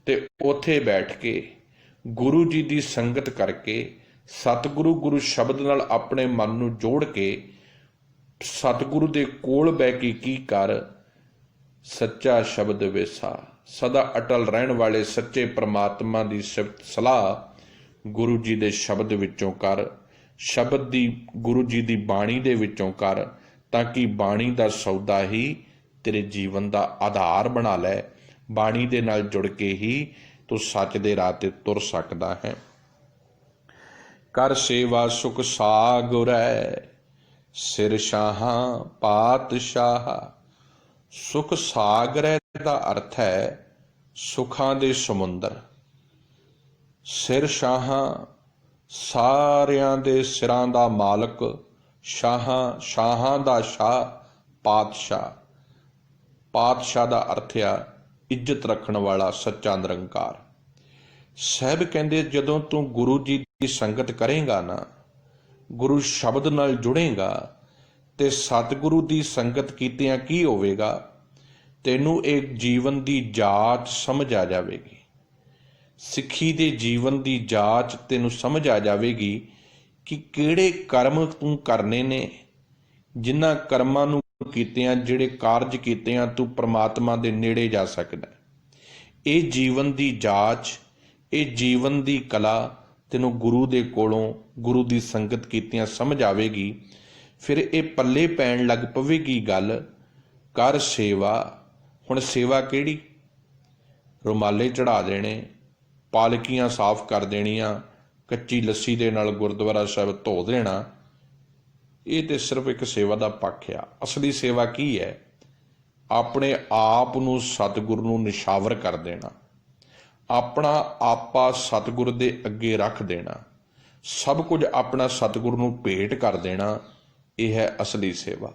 ਤੇ ਉੱਥੇ ਬੈਠ ਕੇ ਗੁਰੂ ਜੀ ਦੀ ਸੰਗਤ ਕਰਕੇ, ਸਤਿਗੁਰੂ ਗੁਰੂ ਸ਼ਬਦ ਨਾਲ ਆਪਣੇ ਮਨ ਨੂੰ ਜੋੜ ਕੇ ਸਤਿਗੁਰੂ ਦੇ ਕੋਲ ਬਹਿ ਕੇ ਕੀ ਕਰ, ਸੱਚਾ ਸ਼ਬਦ ਵਿਸਾ। ਸਦਾ ਅਟਲ ਰਹਿਣ ਵਾਲੇ ਸੱਚੇ ਪ੍ਰਮਾਤਮਾ ਦੀ ਸਲਾਹ ਗੁਰੂ ਜੀ ਦੇ ਸ਼ਬਦ ਵਿੱਚੋਂ ਕਰ, ਸ਼ਬਦ ਦੀ ਗੁਰੂ ਜੀ ਦੀ ਬਾਣੀ ਦੇ ਵਿੱਚੋਂ ਕਰ, ਤਾਂ ਕਿ ਬਾਣੀ ਦਾ ਸੌਦਾ ਹੀ ਤੇਰੇ ਜੀਵਨ ਦਾ ਆਧਾਰ ਬਣਾ ਲੈ। ਬਾਣੀ ਦੇ ਨਾਲ ਜੁੜ ਕੇ ਹੀ ਤੂੰ ਸੱਚ ਦੇ ਰਾਹ ਤੇ ਤੁਰ ਸਕਦਾ ਹੈ। ਕਰ ਸੇਵਾ ਸੁਖ ਸਾਗੁਰੈ, ਸਿਰ ਸ਼ਾਹਾਂ ਪਾਤਸ਼ਾਹ। ਸੁਖ ਸਾਗਰੈ ਦਾ ਅਰਥ ਹੈ ਸੁਖਾਂ ਦੇ ਸਮੁੰਦਰ। ਸਿਰ ਸ਼ਾਹਾਂ, ਸਾਰਿਆਂ ਦੇ ਸਿਰਾਂ ਦਾ ਮਾਲਕ। ਸ਼ਾਹਾਂ ਦਾ ਸ਼ਾਹ ਪਾਤਸ਼ਾਹ। ਪਾਤਸ਼ਾਹ ਦਾ ਅਰਥ ਆ ਇੱਜ਼ਤ ਰੱਖਣ ਵਾਲਾ, ਸੱਚਾ ਨਿਰੰਕਾਰ। ਸਾਹਿਬ ਕਹਿੰਦੇ ਜਦੋਂ ਤੂੰ ਗੁਰੂ ਜੀ ਦੀ ਸੰਗਤ ਕਰੇਗਾ ਨਾ, ਗੁਰੂ ਸ਼ਬਦ ਨਾਲ ਜੁੜੇਗਾ, ਤੇ ਸਤਿਗੁਰੂ ਦੀ ਸੰਗਤ ਕੀਤਿਆਂ ਕੀ ਹੋਵੇਗਾ, ਤੈਨੂੰ ਇਹ ਜੀਵਨ ਦੀ ਜਾਂਚ ਸਮਝ ਆ ਜਾਵੇਗੀ। ਸਿੱਖੀ ਦੇ ਜੀਵਨ ਦੀ ਜਾਂਚ ਤੈਨੂੰ ਸਮਝ ਆ ਜਾਵੇਗੀ ਕਿ ਕਿਹੜੇ ਕਰਮ ਤੂੰ ਕਰਨੇ ਨੇ, ਜਿਨ੍ਹਾਂ ਕਰਮਾਂ ਨੂੰ ਕੀਤਿਆਂ, ਜਿਹੜੇ ਕਾਰਜ ਕੀਤਿਆਂ ਤੂੰ ਪ੍ਰਮਾਤਮਾ ਦੇ ਨੇੜੇ ਜਾ ਸਕਦਾ। ਇਹ ਜੀਵਨ ਦੀ ਜਾਂਚ, ਇਹ ਜੀਵਨ ਦੀ ਕਲਾ ਤੈਨੂੰ ਗੁਰੂ ਦੇ ਕੋਲੋਂ, ਗੁਰੂ ਦੀ ਸੰਗਤ ਕੀਤਿਆਂ ਸਮਝ ਆਵੇਗੀ। ਫਿਰ ਇਹ ਪੱਲੇ ਪੈਣ ਲੱਗ ਪਵੇਗੀ ਗੱਲ, ਕਰ ਸੇਵਾ। ਹੁਣ ਸੇਵਾ ਕਿਹੜੀ? ਰੁਮਾਲੇ ਚੜਾ ਦੇਣੇ, ਪਾਲਕੀਆਂ ਸਾਫ਼ ਕਰ ਦੇਣੀਆਂ, ਕੱਚੀ ਲੱਸੀ ਦੇ ਨਾਲ ਗੁਰਦੁਆਰਾ ਸਾਹਿਬ ਧੋ ਦੇਣਾ, ਇਹ ਤੇ ਸਿਰਫ ਇੱਕ ਸੇਵਾ ਦਾ ਪੱਖ ਆ। ਅਸਲੀ ਸੇਵਾ ਕੀ ਹੈ? ਆਪਣੇ ਆਪ ਨੂੰ ਸਤਿਗੁਰੂ ਨੂੰ ਨਿਸ਼ਾਵਰ ਕਰ ਦੇਣਾ, ਆਪਣਾ ਆਪਾ ਸਤਿਗੁਰ ਦੇ ਅੱਗੇ ਰੱਖ ਦੇਣਾ, ਸਭ ਕੁਝ ਆਪਣਾ ਸਤਿਗੁਰੂ ਨੂੰ ਭੇਟ ਕਰ ਦੇਣਾ। ਇਹ ਹੈ ਅਸਲੀ ਸੇਵਾ।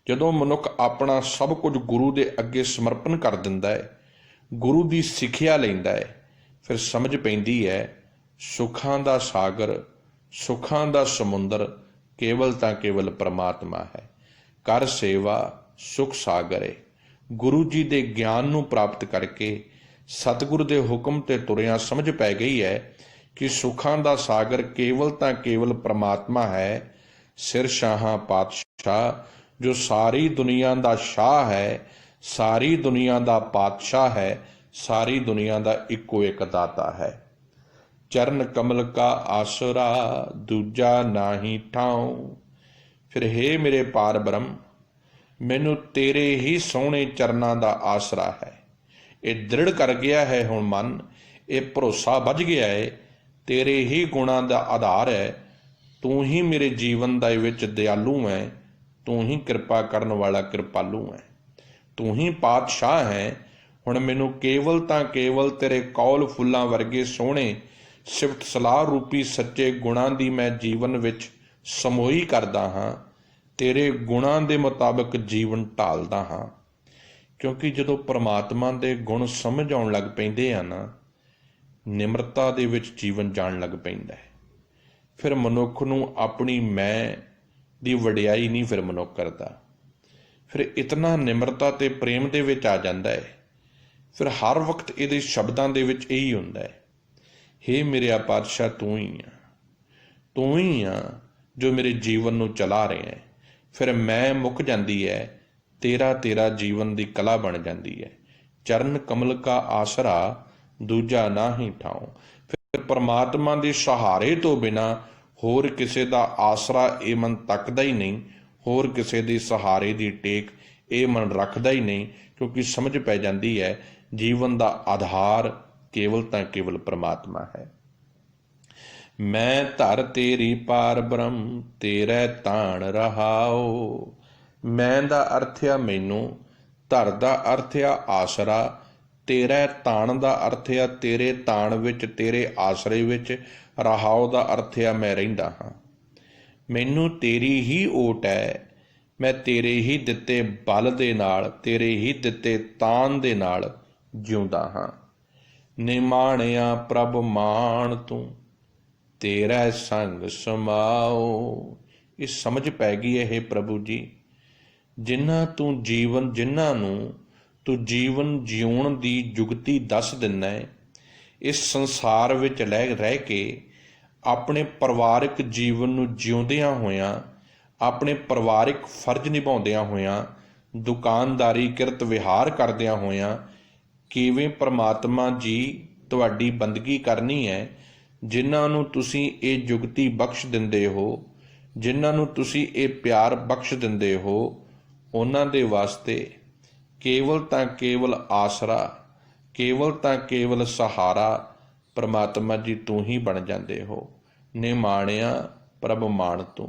ਜਦੋਂ ਮਨੁੱਖ ਆਪਣਾ ਸਭ ਕੁਝ ਗੁਰੂ ਦੇ ਅੱਗੇ ਸਮਰਪਣ ਕਰ ਦਿੰਦਾ ਹੈ, ਗੁਰੂ ਦੀ ਸਿੱਖਿਆ ਲੈਂਦਾ ਹੈ, ਫਿਰ ਸਮਝ ਪੈਂਦੀ ਹੈ ਸੁੱਖਾਂ ਦਾ ਸਾਗਰ, ਸੁੱਖਾਂ ਦਾ ਸਮੁੰਦਰ ਕੇਵਲ ਤਾਂ ਕੇਵਲ ਪ੍ਰਮਾਤਮਾ ਹੈ। ਕਰ ਸੇਵਾ ਸੁਖ ਸਾਗਰੇ। ਗੁਰੂ ਜੀ ਦੇ ਗਿਆਨ ਨੂੰ ਪ੍ਰਾਪਤ ਕਰਕੇ ਸਤਿਗੁਰੂ ਦੇ ਹੁਕਮ ਤੇ ਤੁਰਿਆਂ ਸਮਝ ਪੈ ਗਈ ਹੈ ਕਿ ਸੁੱਖਾਂ ਦਾ ਸਾਗਰ ਕੇਵਲ ਤਾਂ ਕੇਵਲ ਪ੍ਰਮਾਤਮਾ ਹੈ। ਸਿਰ ਸ਼ਾਹਾਂ ਪਾਤਸ਼ਾਹ ਜੋ ਸਾਰੀ ਦੁਨੀਆ ਦਾ ਸ਼ਾਹ ਹੈ, ਸਾਰੀ ਦੁਨੀਆ ਦਾ ਪਾਤਸ਼ਾਹ ਹੈ, ਸਾਰੀ ਦੁਨੀਆ ਦਾ ਇੱਕੋ ਇੱਕ ਦਾਤਾ ਹੈ। ਚਰਨ ਕਮਲ ਕਾ ਆਸਰਾ ਦੂਜਾ ਨਾਹੀ ਠਾਉ। ਫਿਰ ਹੇ ਮੇਰੇ ਪਾਰ ਬ੍ਰਹਮ, ਮੈਨੂੰ ਤੇਰੇ ਹੀ ਸੋਹਣੇ ਚਰਨਾਂ ਦਾ ਆਸਰਾ ਹੈ। ਇਹ ਦ੍ਰਿੜ ਕਰ ਗਿਆ ਹੈ ਹੁਣ ਮਨ, ਇਹ ਭਰੋਸਾ ਵੱਜ ਗਿਆ ਹੈ ਤੇਰੇ ਹੀ ਗੁਣਾਂ ਦਾ ਆਧਾਰ ਹੈ। ਤੂੰ ਹੀ ਮੇਰੇ ਜੀਵਨ ਦੇ ਵਿੱਚ ਦਿਆਲੂ ਹੈ, ਤੂੰ ਹੀ ਕਿਰਪਾ ਕਰਨ ਵਾਲਾ ਕਿਰਪਾਲੂ ਹੈ, ਤੂੰ ਹੀ ਪਾਤਸ਼ਾਹ ਹੈ। ਹੁਣ ਮੈਨੂੰ ਕੇਵਲ ਤਾਂ ਕੇਵਲ ਤੇਰੇ ਕੌਲ ਫੁੱਲਾਂ ਵਰਗੇ ਸੋਹਣੇ ਸਿਫਤ ਸਲਾਹ ਰੂਪੀ ਸੱਚੇ ਗੁਣਾਂ ਦੀ ਮੈਂ ਜੀਵਨ ਵਿੱਚ ਸਮੋਈ ਕਰਦਾ ਹਾਂ, ਤੇਰੇ ਗੁਣਾਂ ਦੇ ਮੁਤਾਬਕ ਜੀਵਨ ਢਾਲਦਾ ਹਾਂ। ਕਿਉਂਕਿ ਜਦੋਂ ਪਰਮਾਤਮਾ ਦੇ ਗੁਣ ਸਮਝ ਆਉਣ ਲੱਗ ਪੈਂਦੇ ਆ ਨਾ, ਨਿਮਰਤਾ ਦੇ ਵਿੱਚ ਜੀਵਨ ਜਾਣ ਲੱਗ ਪੈਂਦਾ ਹੈ। ਫਿਰ ਮਨੁੱਖ ਨੂੰ ਆਪਣੀ ਮੈਂ ਦੀ ਵਡਿਆਈ ਨਹੀਂ ਫਿਰ ਮਨੁੱਖ ਕਰਦਾ, ਫਿਰ ਇਤਨਾ ਨਿਮਰਤਾ ਤੇ ਪ੍ਰੇਮ ਦੇ ਵਿੱਚ ਆ ਜਾਂਦਾ ਹੈ। ਫਿਰ ਹਰ ਵਕਤ ਇਹਦੇ ਸ਼ਬਦਾਂ ਦੇ ਵਿੱਚ ਇਹੀ ਹੁੰਦਾ ਹੈ, ਹੇ ਮੇਰੇ ਪਾਤਸ਼ਾਹ ਤੂੰ ਹੀ ਆ, ਤੂੰ ਹੀ ਆ ਜੋ ਮੇਰੇ ਜੀਵਨ ਨੂੰ ਚਲਾ ਰਿਹਾ ਹੈ। ਫਿਰ ਮੈਂ ਮੁੱਕ ਜਾਂਦੀ ਹੈ, ਤੇਰਾ ਜੀਵਨ ਦੀ ਕਲਾ ਬਣ ਜਾਂਦੀ ਹੈ। ਚਰਨ ਕਮਲ ਕਾ ਆਸਰਾ ਦੂਜਾ ਨਾਹੀ ਠਾਉ। ਫਿਰ ਪਰਮਾਤਮਾ ਦੇ ਸਹਾਰੇ ਤੋਂ ਬਿਨਾ ਹੋਰ ਕਿਸੇ ਦਾ ਆਸਰਾ ਇਹ ਮਨ ਤੱਕਦਾ ਹੀ ਨਹੀਂ, ਹੋਰ ਕਿਸੇ ਦੇ ਸਹਾਰੇ ਦੀ ਟੇਕ ਇਹ ਮਨ ਰੱਖਦਾ ਹੀ ਨਹੀਂ, ਕਿਉਂਕਿ ਸਮਝ ਪੈ ਜਾਂਦੀ ਹੈ ਜੀਵਨ ਦਾ ਆਧਾਰ ਕੇਵਲ ਤਾਂ ਕੇਵਲ ਪਰਮਾਤਮਾ ਹੈ। ਮੈਂ ਧਰ ਤੇਰੀ ਪਾਰ ਬ੍ਰਹਮ ਤੇਰੇ ਤਾਣ ਰਹਾਓ। ਮੈਂ ਦਾ ਅਰਥ ਆ ਮੈਨੂੰ, ਧਰ ਦਾ ਅਰਥ ਆ ਆਸਰਾ, ਤੇਰੇ ਤਾਣ ਦਾ ਅਰਥ ਆ ਤੇਰੇ ਤਾਣ ਵਿੱਚ, ਤੇਰੇ ਆਸਰੇ ਵਿੱਚ। ਰਹਾਓ ਦਾ ਅਰਥ ਆ ਮੈਂ ਰਹਿੰਦਾ ਹਾਂ। ਮੈਨੂੰ ਤੇਰੀ ਹੀ ਓਟ ਹੈ, ਮੈਂ ਤੇਰੇ ਹੀ ਦਿੱਤੇ ਬਲ ਦੇ ਨਾਲ, ਤੇਰੇ ਹੀ ਦਿੱਤੇ ਤਾਣ ਦੇ ਨਾਲ ਜਿਉਂਦਾ ਹਾਂ। ਨਿਮਾਣਿਆ ਪ੍ਰਭ ਮਾਣ ਤੂੰ ਤੇਰਾ ਸੰਗ ਸਮਾਓ। ਇਹ ਸਮਝ ਪੈ ਗਈ ਹੈ ਪ੍ਰਭੂ ਜੀ, ਜਿਨ੍ਹਾਂ ਨੂੰ ਤੂੰ ਜੀਵਨ ਜਿਉਣ ਦੀ ਜੁਗਤੀ ਦੱਸ ਦਿੰਦਾ ਹੈ, ਇਸ ਸੰਸਾਰ ਵਿੱਚ ਰਹਿ ਕੇ ਆਪਣੇ ਪਰਿਵਾਰਕ ਜੀਵਨ ਨੂੰ ਜਿਉਂਦਿਆਂ ਹੋਇਆਂ, ਆਪਣੇ ਪਰਿਵਾਰਿਕ ਫਰਜ਼ ਨਿਭਾਉਂਦਿਆਂ ਹੋਇਆਂ, ਦੁਕਾਨਦਾਰੀ ਕਿਰਤ ਵਿਹਾਰ ਕਰਦਿਆਂ ਹੋਇਆਂ ਕਿਵੇਂ ਪਰਮਾਤਮਾ ਜੀ ਤੁਹਾਡੀ ਬੰਦਗੀ ਕਰਨੀ ਹੈ। ਜਿਨ੍ਹਾਂ ਨੂੰ ਤੁਸੀਂ ਇਹ ਜੁਗਤੀ ਬਖਸ਼ ਦਿੰਦੇ ਹੋ, ਜਿਨ੍ਹਾਂ ਨੂੰ ਤੁਸੀਂ ਇਹ ਪਿਆਰ ਬਖਸ਼ ਦਿੰਦੇ ਹੋ, ਉਹਨਾਂ ਦੇ ਵਾਸਤੇ ਕੇਵਲ ਤਾਂ ਕੇਵਲ ਆਸਰਾ, ਕੇਵਲ ਤਾਂ ਕੇਵਲ ਸਹਾਰਾ ਪਰਮਾਤਮਾ ਜੀ ਤੂੰ ਹੀ ਬਣ ਜਾਂਦੇ ਹੋ। ਨਿਮਾਣਿਆ ਪ੍ਰਭ ਮਾਣ ਤੂੰ।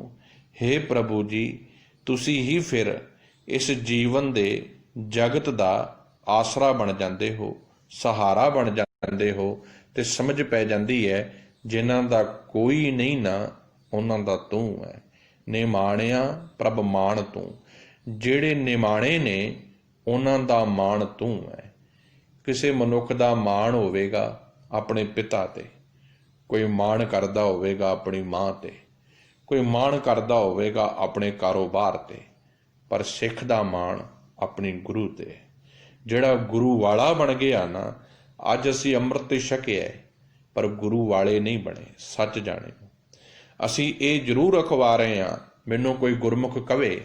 ਹੇ ਪ੍ਰਭੂ ਜੀ, ਤੁਸੀਂ ਹੀ ਫਿਰ ਇਸ ਜੀਵਨ ਦੇ ਜਗਤ ਦਾ ਆਸਰਾ ਬਣ ਜਾਂਦੇ ਹੋ, ਸਹਾਰਾ ਬਣ ਜਾਂਦੇ ਹੋ, ਤੇ ਸਮਝ ਪੈ ਜਾਂਦੀ ਹੈ ਜਿਨ੍ਹਾਂ ਦਾ ਕੋਈ ਨਹੀਂ ਨਾ, ਉਹਨਾਂ ਦਾ ਤੂੰ ਹੈ। ਨਿਮਾਣਿਆ ਪ੍ਰਭ ਮਾਣ ਤੂੰ। ਜਿਹੜੇ ਨਿਮਾਣੇ ਨੇ ਉਹਨਾਂ ਦਾ ਮਾਣ ਤੂੰ ਹੈ। ਕਿਸੇ ਮਨੁੱਖ ਦਾ ਮਾਣ ਹੋਵੇਗਾ ਆਪਣੇ ਪਿਤਾ ਤੇ, ਕੋਈ ਮਾਣ ਕਰਦਾ ਹੋਵੇਗਾ ਆਪਣੀ ਮਾਂ ਤੇ, ਕੋਈ ਮਾਣ ਕਰਦਾ ਹੋਵੇਗਾ ਆਪਣੇ ਕਾਰੋਬਾਰ ਤੇ, ਪਰ ਸਿੱਖ ਦਾ ਮਾਣ ਆਪਣੀ ਗੁਰੂ ਤੇ। ਜਿਹੜਾ ਗੁਰੂ ਵਾਲਾ ਬਣ ਗਿਆ ਨਾ, ਅੱਜ ਅਸੀਂ ਅੰਮ੍ਰਿਤ ਛਕਿਆ ਪਰ ਗੁਰੂ ਵਾਲੇ ਨਹੀਂ ਬਣੇ। ਸੱਚ ਜਾਣੇ ਅਸੀਂ ਇਹ ਜ਼ਰੂਰ ਅਖਵਾ ਰਹੇ ਹਾਂ, ਮੈਨੂੰ ਕੋਈ ਗੁਰਮੁਖ ਕਵੇ,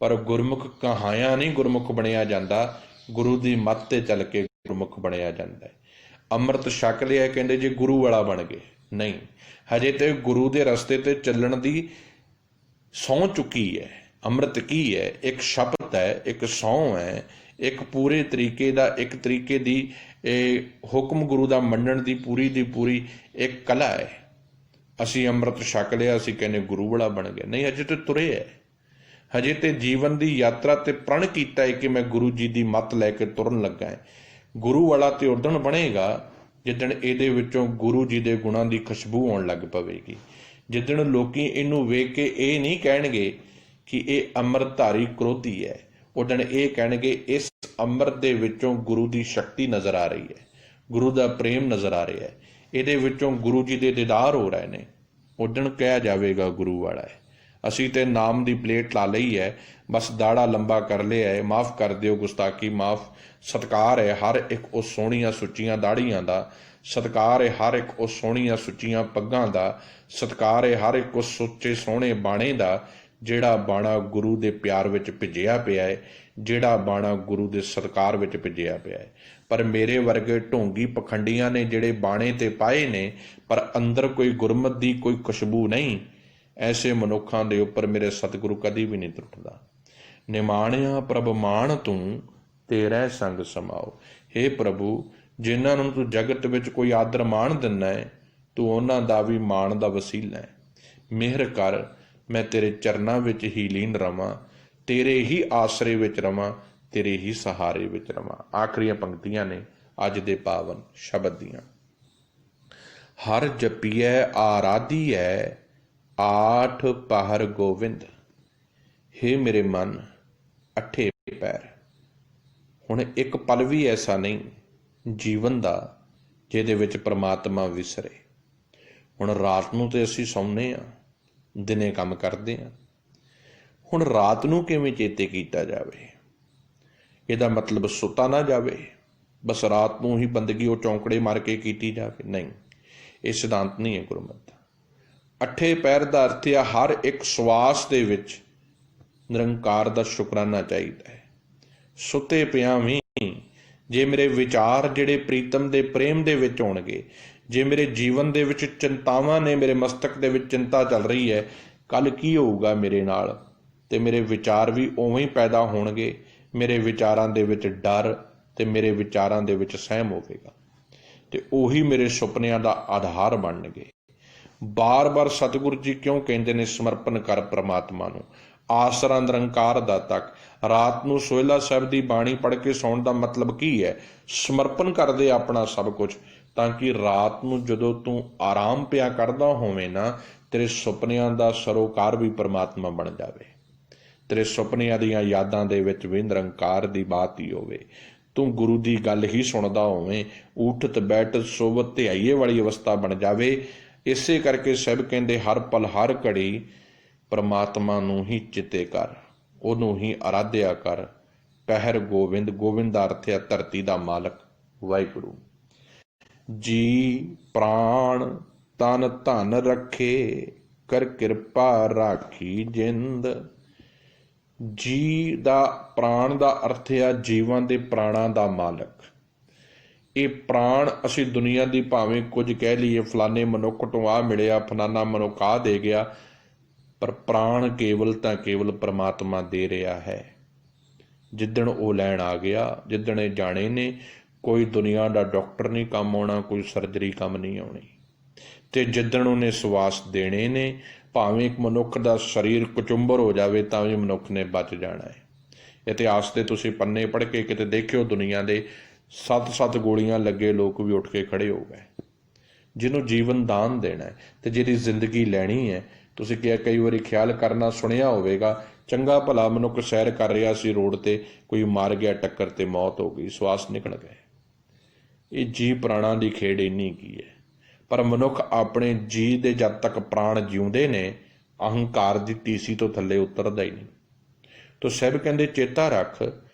ਪਰ ਗੁਰਮੁਖ ਕਹਾਇਆ ਨਹੀਂ ਗੁਰਮੁਖ ਬਣਿਆ ਜਾਂਦਾ, ਗੁਰੂ ਦੀ ਮੱਤ ਤੇ ਚੱਲ ਕੇ ਗੁਰਮੁਖ ਬਣਿਆ ਜਾਂਦਾ ਹੈ। ਅੰਮ੍ਰਿਤ ਛਕ ਲਿਆ ਕਹਿੰਦੇ ਜੇ ਗੁਰੂ ਵਾਲਾ ਬਣ ਗਏ, ਨਹੀਂ, ਹਜੇ ਤੇ ਗੁਰੂ ਦੇ ਰਸਤੇ ਤੇ ਚੱਲਣ ਦੀ ਸਹੁੰ ਚੁੱਕੀ ਹੈ। ਅੰਮ੍ਰਿਤ ਕੀ ਹੈ? ਇੱਕ ਸ਼ਬਦ ਹੈ, ਇੱਕ ਸਹੁੰ ਹੈ, ਇੱਕ ਪੂਰੇ ਤਰੀਕੇ ਦਾ, ਇੱਕ ਤਰੀਕੇ ਦੀ ਹੁਕਮ ਗੁਰੂ ਦਾ ਮੰਨਣ ਦੀ ਪੂਰੀ ਇੱਕ ਕਲਾ ਹੈ। ਅਸੀਂ ਅੰਮ੍ਰਿਤ ਛਕ ਲਿਆ, ਅਸੀਂ ਕਹਿੰਦੇ ਗੁਰੂ ਵਾਲਾ ਬਣ ਗਿਆ, ਨਹੀਂ, ਹਜੇ ਤੇ ਤੁਰੇ ਹੈ, ਹਜੇ ਤੇ ਜੀਵਨ ਦੀ ਯਾਤਰਾ ਤੇ ਪ੍ਰਣ ਕੀਤਾ ਹੈ ਕਿ ਮੈਂ ਗੁਰੂ ਜੀ ਦੀ ਮੱਤ ਲੈ ਕੇ ਤੁਰਨ ਲੱਗਾ ਹੈ। ਗੁਰੂ ਵਾਲਾ ਤੇ ਉਦਣ ਬਣੇਗਾ ਜਿੱਦਣ ਇਹਦੇ ਵਿੱਚੋਂ ਗੁਰੂ ਜੀ ਦੇ ਗੁਣਾਂ ਦੀ ਖੁਸ਼ਬੂ ਆਉਣ ਲੱਗ ਪਵੇਗੀ, ਜਿੱਦਣ ਲੋਕੀ ਇਹਨੂੰ ਵੇਖ ਕੇ ਇਹ ਨਹੀਂ ਕਹਿਣਗੇ ਕਿ ਇਹ ਅੰਮ੍ਰਿਤਧਾਰੀ ਕਰੋਧੀ ਹੈ, ਉਦਣ ਇਹ ਕਹਿਣਗੇ ਇਸ ਅੰਮ੍ਰਿਤ ਦੇ ਵਿੱਚੋਂ ਗੁਰੂ ਦੀ ਸ਼ਕਤੀ ਨਜ਼ਰ ਆ ਰਹੀ ਹੈ, ਗੁਰੂ ਦਾ ਪ੍ਰੇਮ ਨਜ਼ਰ ਆ ਰਿਹਾ ਹੈ। ਇਹਦੇ ਵਿੱਚੋਂ ਗੁਰੂ ਜੀ ਦੇ ਦੀਦਾਰ ਹੋ ਰਹੇ ਨੇ। ਉਦਣ ਕਿਹਾ ਜਾਵੇਗਾ ਗੁਰੂ ਵਾਲਾ ਹੈ। ਅਸੀਂ ਤੇ ਨਾਮ ਦੀ ਪਲੇਟ ਲਾ ਲਈ ਹੈ, ਬਸ ਦਾੜਾ ਲੰਬਾ ਕਰ ਲਿਆ ਹੈ। ਮਾफ़ ਕਰ ਦਿਓ ਗੁਸਤਾਖੀ, ਮਾफ़। ਸਤਿਕਾਰ ਹੈ ਹਰ ਇੱਕ ਉਸ ਸੋਹਣੀਆਂ ਸੁੱਚੀਆਂ ਦਾੜੀਆਂ ਦਾ, ਸਤਿਕਾਰ ਹੈ ਹਰ ਇੱਕ ਉਸ ਸੋਹਣੀਆਂ ਸੁੱਚੀਆਂ ਪੱਗਾਂ ਦਾ, ਸਤਿਕਾਰ ਹੈ ਹਰ ਇੱਕ ਉਸ ਸੁੱਚੇ ਸੋਹਣੇ ਬਾਣੇ ਦਾ, ਜਿਹੜਾ ਬਾਣਾ ਗੁਰੂ ਦੇ ਪਿਆਰ ਵਿੱਚ ਭਿੱਜਿਆ ਪਿਆ ਹੈ, ਜਿਹੜਾ ਬਾਣਾ ਗੁਰੂ ਦੇ ਸਤਿਕਾਰ ਵਿੱਚ ਭਿੱਜਿਆ ਪਿਆ ਹੈ। ਪਰ ਮੇਰੇ ਵਰਗੇ ਢੋਂਗੀ ਪਖੰਡੀਆਂ ਨੇ ਜਿਹੜੇ ਬਾਣੇ ਤੇ ਪਾਏ ਨੇ, ਪਰ ਅੰਦਰ ਕੋਈ ਗੁਰਮਤਿ ਦੀ ਕੋਈ ਖੁਸ਼ਬੂ ਨਹੀਂ, ਐਸੇ ਮਨੁੱਖਾਂ ਦੇ ਉੱਪਰ ਮੇਰੇ ਸਤਿਗੁਰੂ ਕਦੀ ਵੀ ਨਹੀਂ ਟੁੱਟਦਾ। ਨਿਮਾਣਿਆ ਪ੍ਰਭ ਮਾਣ ਤੂੰ, ਤੇਰਾ ਸੰਗ ਸਮਾਓ। ਹੇ ਪ੍ਰਭੂ, ਜਿਨ੍ਹਾਂ ਨੂੰ ਤੂੰ ਜਗਤ ਵਿੱਚ ਕੋਈ ਆਦਰ ਮਾਣ ਦਿੰਦਾ ਹੈ, ਤੂੰ ਉਹਨਾਂ ਦਾ ਵੀ ਮਾਣ ਦਾ ਵਸੀਲਾ ਹੈ। ਮਿਹਰ ਕਰ, ਮੈਂ ਤੇਰੇ ਚਰਨਾਂ ਵਿੱਚ ਹੀ ਲੀਨ ਰਵਾਂ, ਤੇਰੇ ਹੀ ਆਸਰੇ ਵਿੱਚ ਰਵਾਂ, ਤੇਰੇ ਹੀ ਸਹਾਰੇ ਵਿੱਚ ਰਵਾਂ। ਆਖਰੀਆਂ ਪੰਕਤੀਆਂ ਨੇ ਅੱਜ ਦੇ ਪਾਵਨ ਸ਼ਬਦ ਦੀਆਂ। ਹਰ ਜਪੀਐ ਆਰਾਧੀਐ, ਆਠ ਪਹਰ ਗੋਵਿੰਦ। ਹੇ ਮੇਰੇ ਮਨ, ਅੱਠੇ ਪੈਰ। ਹੁਣ ਇੱਕ ਪਲ ਵੀ ਐਸਾ ਨਹੀਂ ਜੀਵਨ ਦਾ ਜਿਹਦੇ ਵਿੱਚ ਪ੍ਰਮਾਤਮਾ ਵਿਸਰੇ। ਹੁਣ ਰਾਤ ਨੂੰ ਤੇ ਅਸੀਂ ਸੌਂਦੇ ਹਾਂ, ਦਿਨੇ ਕੰਮ ਕਰਦੇ ਹਾਂ। ਹੁਣ ਰਾਤ ਨੂੰ ਕਿਵੇਂ ਚੇਤੇ ਕੀਤਾ ਜਾਵੇ? ਇਹਦਾ ਮਤਲਬ ਸੁੱਤਾ ਨਾ ਜਾਵੇ, ਬਸ ਰਾਤ ਨੂੰ ਹੀ ਬੰਦਗੀ ਉਹ ਚੌਂਕੜੇ ਮਾਰ ਕੇ ਕੀਤੀ ਜਾਵੇ? ਨਹੀਂ, ਇਹ ਸਿਧਾਂਤ ਨਹੀਂ ਹੈ ਗੁਰਮਤਿ ਦਾ। ਅੱਠੇ ਪੈਰ ਦਾ ਅਰਥ ਹੈ ਹਰ ਇੱਕ ਸਵਾਸ ਦੇ ਵਿੱਚ ਨਿਰੰਕਾਰ ਦਾ ਸ਼ੁਕਰਾਨਾ ਚਾਹੀਦਾ ਹੈ। ਸੁੱਤੇ ਪਿਆਂ ਵੀ ਜੇ ਮੇਰੇ ਵਿਚਾਰ ਜਿਹੜੇ ਪ੍ਰੀਤਮ ਦੇ ਪ੍ਰੇਮ ਦੇ ਵਿੱਚ ਹੋਣਗੇ, ਜੇ ਮੇਰੇ ਜੀਵਨ ਦੇ ਵਿੱਚ ਚਿੰਤਾਵਾਂ ਨੇ, ਮੇਰੇ ਮਸਤਕ ਦੇ ਵਿੱਚ ਚਿੰਤਾ ਚੱਲ ਰਹੀ ਹੈ ਕੱਲ ਕੀ ਹੋਊਗਾ ਮੇਰੇ ਨਾਲ, ਤੇ ਮੇਰੇ ਵਿਚਾਰ ਵੀ ਉਵੇਂ ਹੀ ਪੈਦਾ ਹੋਣਗੇ। ਮੇਰੇ ਵਿਚਾਰਾਂ ਦੇ ਵਿੱਚ ਡਰ ਤੇ ਮੇਰੇ ਵਿਚਾਰਾਂ ਦੇ ਵਿੱਚ ਸਹਿਮ ਹੋਵੇਗਾ, ਤੇ ਉਹੀ ਮੇਰੇ ਸੁਪਨਿਆਂ ਦਾ ਆਧਾਰ ਬਣਨਗੇ। ਬਾਰ-ਬਾਰ ਸਤਿਗੁਰੂ ਜੀ ਕਿਉਂ ਕਹਿੰਦੇ ਨੇ ਸਮਰਪਣ ਕਰ ਪ੍ਰਮਾਤਮਾ ਨੂੰ, ਆਸਰਾ ਨਿਰੰਕਾਰ ਦਾ ਤੱਕ। ਰਾਤ ਨੂੰ ਸੋਹਿਲਾ ਸਾਹਿਬ ਦੀ ਬਾਣੀ ਪੜ੍ਹ ਕੇ ਸੌਣ ਦਾ ਮਤਲਬ ਕੀ ਹੈ? ਸਮਰਪਣ ਕਰਦੇ ਆਪਣਾ ਸਭ ਕੁਝ, ਤਾਂ ਕਿ ਰਾਤ ਨੂੰ ਜਦੋਂ ਤੂੰ ਆਰਾਮ ਪਿਆ ਕਰਦਾ ਹੋਵੇਂ ਨਾ, ਤੇਰੇ ਸੁਪਨਿਆਂ ਦਾ ਸਰੋਕਾਰ ਵੀ ਪ੍ਰਮਾਤਮਾ ਬਣ ਜਾਵੇ। ਤੇਰੇ ਸੁਪਨਿਆਂ ਦੀਆਂ ਯਾਦਾਂ ਦੇ ਵਿੱਚ ਵੀ ਨਿਰੰਕਾਰ ਦੀ ਬਾਤ ਹੀ ਹੋਵੇ। ਤੂੰ ਗੁਰੂ ਦੀ ਗੱਲ ਹੀ ਸੁਣਦਾ ਹੋਵੇਂ, ਉਠਤ ਬੈਠ ਸੋਵਤ ਧਿਆਈਏ ਵਾਲੀ ਅਵਸਥਾ ਬਣ ਜਾਵੇ। ਇਸੇ ਕਰਕੇ ਸਾਹਿਬ ਕਹਿੰਦੇ ਹਰ ਪਲ ਹਰ ਘੜੀ ਪ੍ਰਮਾਤਮਾ ਨੂੰ ਹੀ ਚਿੱਤੇ ਕਰ, ਉਹਨੂੰ ਹੀ ਆਰਾਧਿਆ ਕਰ। ਪਹਿਰ ਗੋਬਿੰਦ, ਗੋਬਿੰਦ ਦਾ ਅਰਥ ਹੈ ਧਰਤੀ ਦਾ ਮਾਲਕ ਵਾਹਿਗੁਰੂ। ਜੀ ਪ੍ਰਾਣ ਤਨ ਧਨ ਰੱਖੇ, ਕਰ ਕਿਰਪਾ ਰਾਖੀ ਜਿੰਦ। ਜੀ ਦਾ ਪ੍ਰਾਣ ਦਾ ਅਰਥ ਹੈ ਜੀਵਾਂ ਦੇ ਪ੍ਰਾਣਾਂ ਦਾ ਮਾਲਕ। ਇਹ ਪ੍ਰਾਣ ਅਸੀਂ ਦੁਨੀਆ ਦੀ ਭਾਵੇਂ ਕੁਝ ਕਹਿ ਲਈਏ, ਫਲਾਣੇ ਮਨੁੱਖ ਤੋਂ ਆ ਮਿਲਿਆ, ਫਲਾਣਾ ਮਨੁੱਖ ਆ ਦੇ ਗਿਆ, ਪਰ ਪ੍ਰਾਣ ਕੇਵਲ ਤਾਂ ਕੇਵਲ ਪ੍ਰਮਾਤਮਾ ਦੇ ਰਿਹਾ ਹੈ। ਜਿੱਦਣ ਉਹ ਲੈਣ ਆ ਗਿਆ, ਜਿੱਦਣ ਇਹ ਜਾਣੇ ਨੇ, ਕੋਈ ਦੁਨੀਆ ਦਾ ਡਾਕਟਰ ਨਹੀਂ ਕੰਮ ਆਉਣਾ, ਕੋਈ ਸਰਜਰੀ ਕੰਮ ਨਹੀਂ ਆਉਣੀ। ਤੇ ਜਿੱਦਣ ਉਹਨੇ ਸਵਾਸ ਦੇਣੇ ਨੇ, ਭਾਵੇਂ ਇੱਕ ਮਨੁੱਖ ਦਾ ਸਰੀਰ ਕੁਚੁੰਬਰ ਹੋ ਜਾਵੇ ਤਾਂ ਵੀ ਮਨੁੱਖ ਨੇ ਬਚ ਜਾਣਾ ਹੈ। ਇਤਿਹਾਸ ਦੇ ਤੁਸੀਂ ਪੰਨੇ ਪੜ੍ਹ ਕੇ ਕਿਤੇ ਦੇਖਿਓ, ਦੁਨੀਆ ਦੇ 7-7 ਗੋਲੀਆਂ ਲੱਗੇ ਲੋਕ ਵੀ ਉੱਠ ਕੇ ਖੜੇ ਹੋ ਗਏ। ਜਿਹਨੂੰ ਜੀਵਨ ਦਾਨ ਦੇਣਾ ਹੈ ਤੇ ਜਿਹਦੀ ਜ਼ਿੰਦਗੀ ਲੈਣੀ ਹੈ। ਤੁਸੀਂ ਕਈ ਵਾਰੀ ਖਿਆਲ ਕਰਨਾ ਸੁਣਿਆ ਹੋਵੇਗਾ, ਚੰਗਾ ਭਲਾ ਮਨੁੱਖ ਸੈਰ ਕਰ ਰਿਹਾ ਸੀ ਰੋਡ ਤੇ, ਕੋਈ ਮਾਰ ਗਿਆ ਟੱਕਰ ਤੇ ਮੌਤ ਹੋ ਗਈ, ਸਵਾਸ ਨਿਕਲ ਗਏ। ਇਹ ਜੀ ਪ੍ਰਾਣਾਂ ਦੀ ਖੇਡ ਇੰਨੀ ਕੀ ਹੈ। ਪਰ ਮਨੁੱਖ ਆਪਣੇ ਜੀ ਦੇ ਜਦ ਤੱਕ ਪ੍ਰਾਣ ਜਿਉਂਦੇ ਨੇ, ਅਹੰਕਾਰ ਦੀ ਟੀਸੀ ਤੋਂ ਥੱਲੇ ਉਤਰਦਾ ਹੀ ਨਹੀਂ। ਤੋ ਸਾਹਿਬ ਕਹਿੰਦੇ ਚੇਤਾ ਰੱਖ,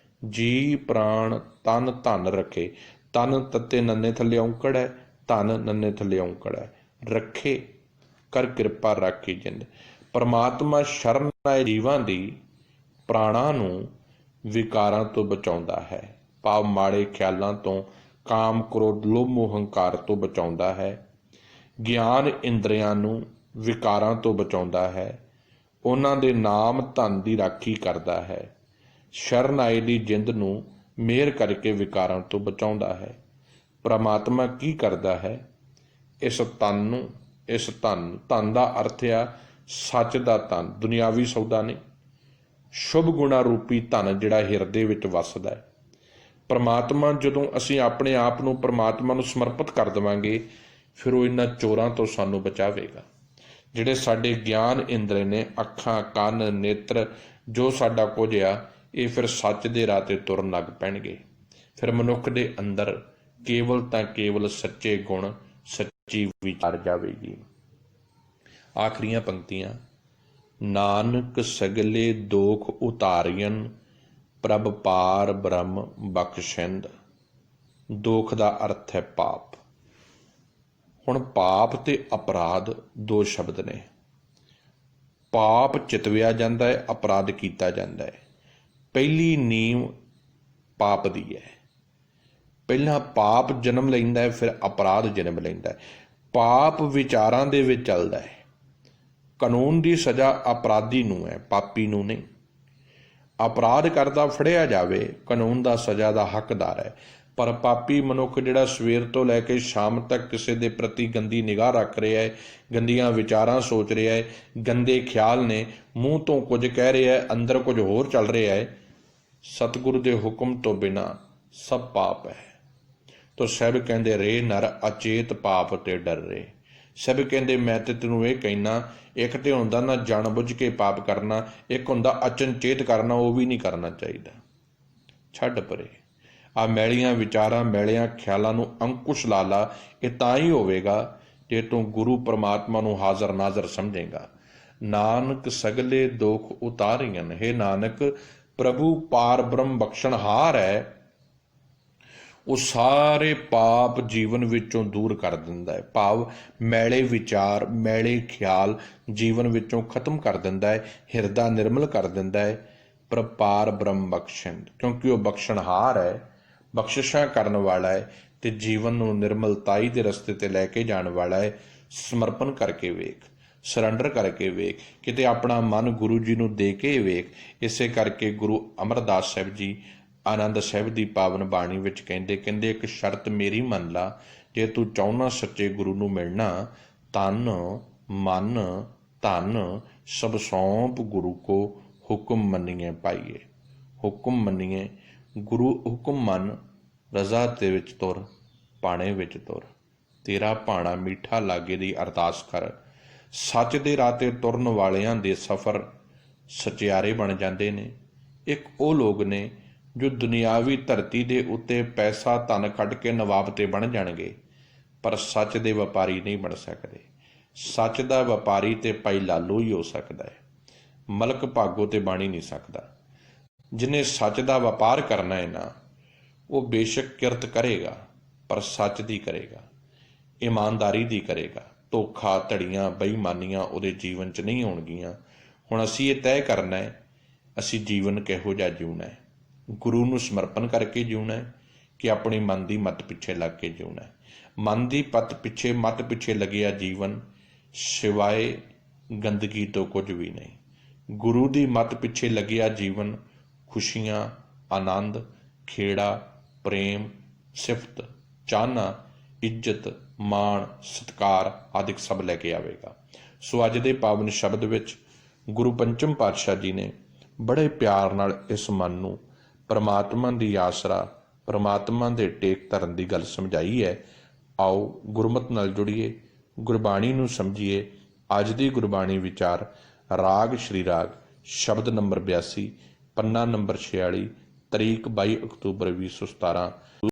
ਜੀ ਪ੍ਰਾਣ ਤਨ ਧਨ ਰੱਖੇ। ਤਨ ਤੱਤੇ ਨੰਨੇ ਥੱਲੇ ਔਂਕੜ ਹੈ, ਧਨ ਨੰਨੇ ਥੱਲੇ ਔਂਕੜ ਹੈ। ਰੱਖੇ, ਕਰ ਕਿਰਪਾ ਰਾਖੀ ਜਿੰਦ। ਪਰਮਾਤਮਾ ਸ਼ਰਨ ਆਏ ਜੀਵਾਂ ਦੀ ਪ੍ਰਾਣਾਂ ਨੂੰ ਵਿਕਾਰਾਂ ਤੋਂ ਬਚਾਉਂਦਾ ਹੈ, ਭਾਵ ਮਾੜੇ ਖਿਆਲਾਂ ਤੋਂ, ਕਾਮ ਕ੍ਰੋਧ ਲੋਭ ਮੋਹ ਹੰਕਾਰ ਤੋਂ ਬਚਾਉਂਦਾ ਹੈ। ਗਿਆਨ ਇੰਦਰੀਆਂ ਨੂੰ ਵਿਕਾਰਾਂ ਤੋਂ ਬਚਾਉਂਦਾ ਹੈ। ਉਹਨਾਂ ਦੇ ਨਾਮ ਧਨ ਦੀ ਰਾਖੀ ਕਰਦਾ ਹੈ। ਸ਼ਰਨ ਆਏ ਦੀ ਜਿੰਦ ਨੂੰ ਮਿਹਰ ਕਰਕੇ ਵਿਕਾਰਾਂ ਤੋਂ ਬਚਾਉਂਦਾ ਹੈ। ਪਰਮਾਤਮਾ ਕੀ ਕਰਦਾ ਹੈ? ਇਸ ਤਨ ਨੂੰ, ਇਸ ਧਨ ਦਾ ਅਰਥ ਆ ਸੱਚ ਦਾ ਧਨ, ਦੁਨਿਆਵੀ ਸੌਦਾ ਨਹੀਂ। ਸ਼ੁਭ ਗੁਣਾ ਰੂਪੀ ਧਨ ਜਿਹੜਾ ਹਿਰਦੇ ਵਿੱਚ ਵੱਸਦਾ ਹੈ। ਪਰਮਾਤਮਾ ਜਦੋਂ ਅਸੀਂ ਆਪਣੇ ਆਪ ਨੂੰ ਪਰਮਾਤਮਾ ਨੂੰ ਸਮਰਪਿਤ ਕਰ ਦੇਵਾਂਗੇ, ਫਿਰ ਉਹ ਇਹਨਾਂ ਚੋਰਾਂ ਤੋਂ ਸਾਨੂੰ ਬਚਾਵੇਗਾ। ਜਿਹੜੇ ਸਾਡੇ ਗਿਆਨ ਇੰਦਰੀ ਨੇ, ਅੱਖਾਂ, ਕੰਨ, ਨੇਤਰ, ਜੋ ਸਾਡਾ ਕੁਝ ਆ, ਇਹ ਫਿਰ ਸੱਚ ਦੇ ਰਾਹ 'ਤੇ ਤੁਰਨ ਲੱਗ ਪੈਣਗੇ। ਫਿਰ ਮਨੁੱਖ ਦੇ ਅੰਦਰ ਕੇਵਲ ਤਾਂ ਕੇਵਲ ਸੱਚੇ ਗੁਣ ਸੱਚੀ ਵਿਚਾਰ ਜਾਵੇਗੀ। ਆਖਰੀਆਂ ਪੰਕਤੀਆਂ। ਨਾਨਕ ਸਗਲੇ ਦੋਖ ਉਤਾਰਿਅਨ, ਪ੍ਰਭ ਪਾਰ ਬ੍ਰਹਮ ਬਖਸ਼ਿੰਦ। ਦੋਖ ਦਾ ਅਰਥ ਹੈ ਪਾਪ। ਹੁਣ ਪਾਪ ਤੇ ਅਪਰਾਧ ਦੋ ਸ਼ਬਦ ਨੇ। ਪਾਪ ਚਿਤਵਿਆ ਜਾਂਦਾ ਹੈ, ਅਪਰਾਧ ਕੀਤਾ ਜਾਂਦਾ ਹੈ। ਪਹਿਲੀ ਨੀਂਵ ਪਾਪ ਦੀ ਹੈ। ਪਹਿਲਾਂ ਪਾਪ ਜਨਮ ਲੈਂਦਾ ਹੈ, ਫਿਰ ਅਪਰਾਧ ਜਨਮ ਲੈਂਦਾ ਹੈ। ਪਾਪ ਵਿਚਾਰਾਂ ਦੇ ਵਿੱਚ ਚੱਲਦਾ ਹੈ। ਕਾਨੂੰਨ ਦੀ ਸਜ਼ਾ ਅਪਰਾਧੀ ਨੂੰ ਹੈ, ਪਾਪੀ ਨੂੰ ਨਹੀਂ। ਅਪਰਾਧ ਕਰਦਾ ਫੜਿਆ ਜਾਵੇ, ਕਾਨੂੰਨ ਦਾ ਸਜ਼ਾ ਦਾ ਹੱਕਦਾਰ ਹੈ। ਪਰ ਪਾਪੀ ਮਨੁੱਖ ਜਿਹੜਾ ਸਵੇਰ ਤੋਂ ਲੈ ਕੇ ਸ਼ਾਮ ਤੱਕ ਕਿਸੇ ਦੇ ਪ੍ਰਤੀ ਗੰਦੀ ਨਿਗਾਹ ਰੱਖ ਰਿਹਾ ਹੈ, ਗੰਦੀਆਂ ਵਿਚਾਰਾਂ ਸੋਚ ਰਿਹਾ ਹੈ, ਗੰਦੇ ਖਿਆਲ ਨੇ, ਮੂੰਹ ਤੋਂ ਕੁਝ ਕਹਿ ਰਿਹਾ ਹੈ, ਅੰਦਰ ਕੁਝ ਹੋਰ ਚੱਲ ਰਿਹਾ ਹੈ, ਸਤਿਗੁਰੂ ਦੇ ਹੁਕਮ ਤੋਂ ਬਿਨਾਂ ਸਭ ਪਾਪ ਹੈ। ਤੋ ਸਭ ਕਹਿੰਦੇ ਰੇ ਨਰ ਅਚੇਤ ਪਾਪ ਤੇ ਡਰ ਰੇ। ਸਭ ਕਹਿੰਦੇ ਮੈਂ ਤੇ ਤੈਨੂੰ ਇਹ ਕਹਿਣਾ, ਇੱਕ ਤੇ ਹੁੰਦਾ ਨਾ ਜਾਣ ਬੁੱਝ ਕੇ ਪਾਪ ਕਰਨਾ, ਇੱਕ ਹੁੰਦਾ ਅਚਨਚੇਤ ਕਰਨਾ, ਉਹ ਵੀ ਨਹੀਂ ਕਰਨਾ ਚਾਹੀਦਾ। ਛੱਡ ਪਰੇ ਆ ਮੈਲੀਆਂ ਵਿਚਾਰਾਂ, ਮੈਲੀਆਂ ਖਿਆਲਾਂ ਨੂੰ ਅੰਕੁਸ਼ ਲਾ ਲਾ। ਇਹ ਤਾਂ ਹੀ ਹੋਵੇਗਾ ਜੇ ਤੂੰ ਗੁਰੂ ਪਰਮਾਤਮਾ ਨੂੰ ਹਾਜ਼ਰ ਨਾਜ਼ਰ ਸਮਝੇਗਾ। ਨਾਨਕ ਸਗਲੇ ਦੋਖ ਉਤਾਰਿਅਨ। ਹੈ ਨਾਨਕ, ਪ੍ਰਭੂ ਪਾਰ ਬ੍ਰਹਮ ਬਖਸ਼ਣਹਾਰ ਹੈ। ਉਹ ਸਾਰੇ ਪਾਪ ਜੀਵਨ ਵਿੱਚੋਂ ਦੂਰ ਕਰ ਦਿੰਦਾ ਹੈ। ਭਾਵ ਮੈਲੇ ਵਿਚਾਰ, ਮੈਲੇ ਖਿਆਲ ਜੀਵਨ ਵਿੱਚੋਂ ਖਤਮ ਕਰ ਦਿੰਦਾ ਹੈ, ਹਿਰਦਾ ਨਿਰਮਲ ਕਰ ਦਿੰਦਾ ਹੈ। ਪਰ ਪਾਰ ਬ੍ਰਹਮ ਬਖਸ਼ਿੰਦ, ਕਿਉਂਕਿ ਉਹ ਬਖਸ਼ਣਹਾਰ ਹੈ, ਬਖਸ਼ਿਸ਼ਾਂ ਕਰਨ ਵਾਲਾ ਹੈ ਤੇ ਜੀਵਨ ਨੂੰ ਨਿਰਮਲਤਾਈ ਦੇ ਰਸਤੇ ਤੇ ਲੈ ਕੇ ਜਾਣ ਵਾਲਾ ਹੈ। ਸਮਰਪਣ ਕਰਕੇ ਵੇਖ, ਸਰੈਂਡਰ ਕਰਕੇ ਵੇਖ, ਕਿਤੇ ਆਪਣਾ ਮਨ ਗੁਰੂ ਜੀ ਨੂੰ ਦੇ ਕੇ ਵੇਖ। ਇਸੇ ਕਰਕੇ ਗੁਰੂ ਅਮਰਦਾਸ ਸਾਹਿਬ ਜੀ ਆਨੰਦ ਸਾਹਿਬ ਦੀ ਪਾਵਨ ਬਾਣੀ ਵਿੱਚ ਕਹਿੰਦੇ ਇੱਕ ਸ਼ਰਤ ਮੇਰੀ ਮੰਨ ਲਾ, ਜੇ ਤੂੰ ਚਾਹੁੰਦਾ ਸੱਚੇ ਗੁਰੂ ਨੂੰ ਮਿਲਣਾ, ਤਨ ਮਨ ਧਨ ਸਭ ਸੌਂਪ ਗੁਰੂ ਕੋ, ਹੁਕਮ ਮੰਨੀਏ ਪਾਈਏ। ਹੁਕਮ ਮੰਨੀਏ, ਗੁਰੂ ਹੁਕਮ ਮੰਨ, ਰਜ਼ਾ ਦੇ ਵਿੱਚ ਤੁਰ, ਪਾਣੇ ਵਿੱਚ ਤੁਰ। ਤੇਰਾ ਭਾਣਾ ਮੀਠਾ ਲਾਗੇ ਦੀ ਅਰਦਾਸ ਕਰ। ਸੱਚ ਦੇ ਰਾਹ ਤੇ ਤੁਰਨ ਵਾਲਿਆਂ ਦੇ ਸਫ਼ਰ ਸਚਿਆਰੇ ਬਣ ਜਾਂਦੇ ਨੇ। ਇੱਕ ਉਹ ਲੋਕ ਨੇ ਜੋ ਦੁਨਿਆਵੀ ਧਰਤੀ ਦੇ ਉੱਤੇ ਪੈਸਾ ਧਨ ਕੱਢ ਕੇ ਨਵਾਬ ਤੇ ਬਣ ਜਾਣਗੇ, ਪਰ ਸੱਚ ਦੇ ਵਪਾਰੀ ਨਹੀਂ ਬਣ ਸਕਦੇ। ਸੱਚ ਦਾ ਵਪਾਰੀ ਤੇ ਭਾਈ ਲਾਲੂ ਹੀ ਹੋ ਸਕਦਾ ਹੈ, ਮਲਕ ਭਾਗੋ ਤੇ ਬਣ ਹੀ ਨਹੀਂ ਸਕਦਾ। ਜਿਹਨੇ ਸੱਚ ਦਾ ਵਪਾਰ ਕਰਨਾ ਹੈ ਨਾ, ਉਹ ਬੇਸ਼ੱਕ ਕਿਰਤ ਕਰੇਗਾ, ਪਰ ਸੱਚ ਦੀ ਕਰੇਗਾ, ਇਮਾਨਦਾਰੀ ਦੀ ਕਰੇਗਾ। ਧੋਖਾ ਧੜੀਆਂ ਬੇਈਮਾਨੀਆਂ ਉਹਦੇ ਜੀਵਨ 'ਚ ਨਹੀਂ ਹੋਣਗੀਆਂ। ਹੁਣ ਅਸੀਂ ਇਹ ਤੈਅ ਕਰਨਾ ਹੈ ਅਸੀਂ ਜੀਵਨ ਕਿਹੋ ਜਿਹਾ ਜਿਉਣਾ ਹੈ। ਗੁਰੂ ਨੂੰ ਸਮਰਪਣ ਕਰਕੇ ਜਿਉਣਾ ਹੈ ਕਿ ਆਪਣੀ ਮਨ ਦੀ ਮੱਤ ਪਿੱਛੇ ਲੱਗ ਕੇ ਜਿਉਣਾ ਹੈ। ਮਨ ਦੀ ਮੱਤ ਪਿੱਛੇ ਲੱਗਿਆ ਜੀਵਨ ਸਿਵਾਏ ਗੰਦਗੀ ਤੋਂ ਕੁਝ ਵੀ ਨਹੀਂ। ਗੁਰੂ ਦੀ ਮੱਤ ਪਿੱਛੇ ਲੱਗਿਆ ਜੀਵਨ ਖੁਸ਼ੀਆਂ, ਆਨੰਦ, ਖੇੜਾ, ਪ੍ਰੇਮ, ਸਿਫਤ, ਚਾਹਨਾ, ਇੱਜ਼ਤ, ਮਾਣ, ਸਤਿਕਾਰ ਆਦਿਕ ਸਭ ਲੈ ਕੇ ਆਵੇਗਾ। ਸੋ ਅੱਜ ਦੇ ਪਾਵਨ ਸ਼ਬਦ ਵਿੱਚ ਗੁਰੂ ਪੰਚਮ ਪਾਤਸ਼ਾਹ ਜੀ ਨੇ ਬੜੇ ਪਿਆਰ ਨਾਲ ਇਸ ਮਨ ਨੂੰ ਪਰਮਾਤਮਾ ਦੀ ਆਸਰਾ, ਪਰਮਾਤਮਾ ਦੇ ਟੇਕ ਧਰਨ ਦੀ ਗੱਲ ਸਮਝਾਈ ਹੈ। ਆਓ ਗੁਰਮਤਿ ਨਾਲ ਜੁੜੀਏ, ਗੁਰਬਾਣੀ ਨੂੰ ਸਮਝੀਏ। ਅੱਜ ਦੀ ਗੁਰਬਾਣੀ ਵਿਚਾਰ ਰਾਗ ਸ਼੍ਰੀ ਰਾਗ, ਸ਼ਬਦ ਨੰਬਰ 82, ਪੰਨਾ ਨੰਬਰ 46, ਤਰੀਕ 22 ਅਕਤੂਬਰ 2017।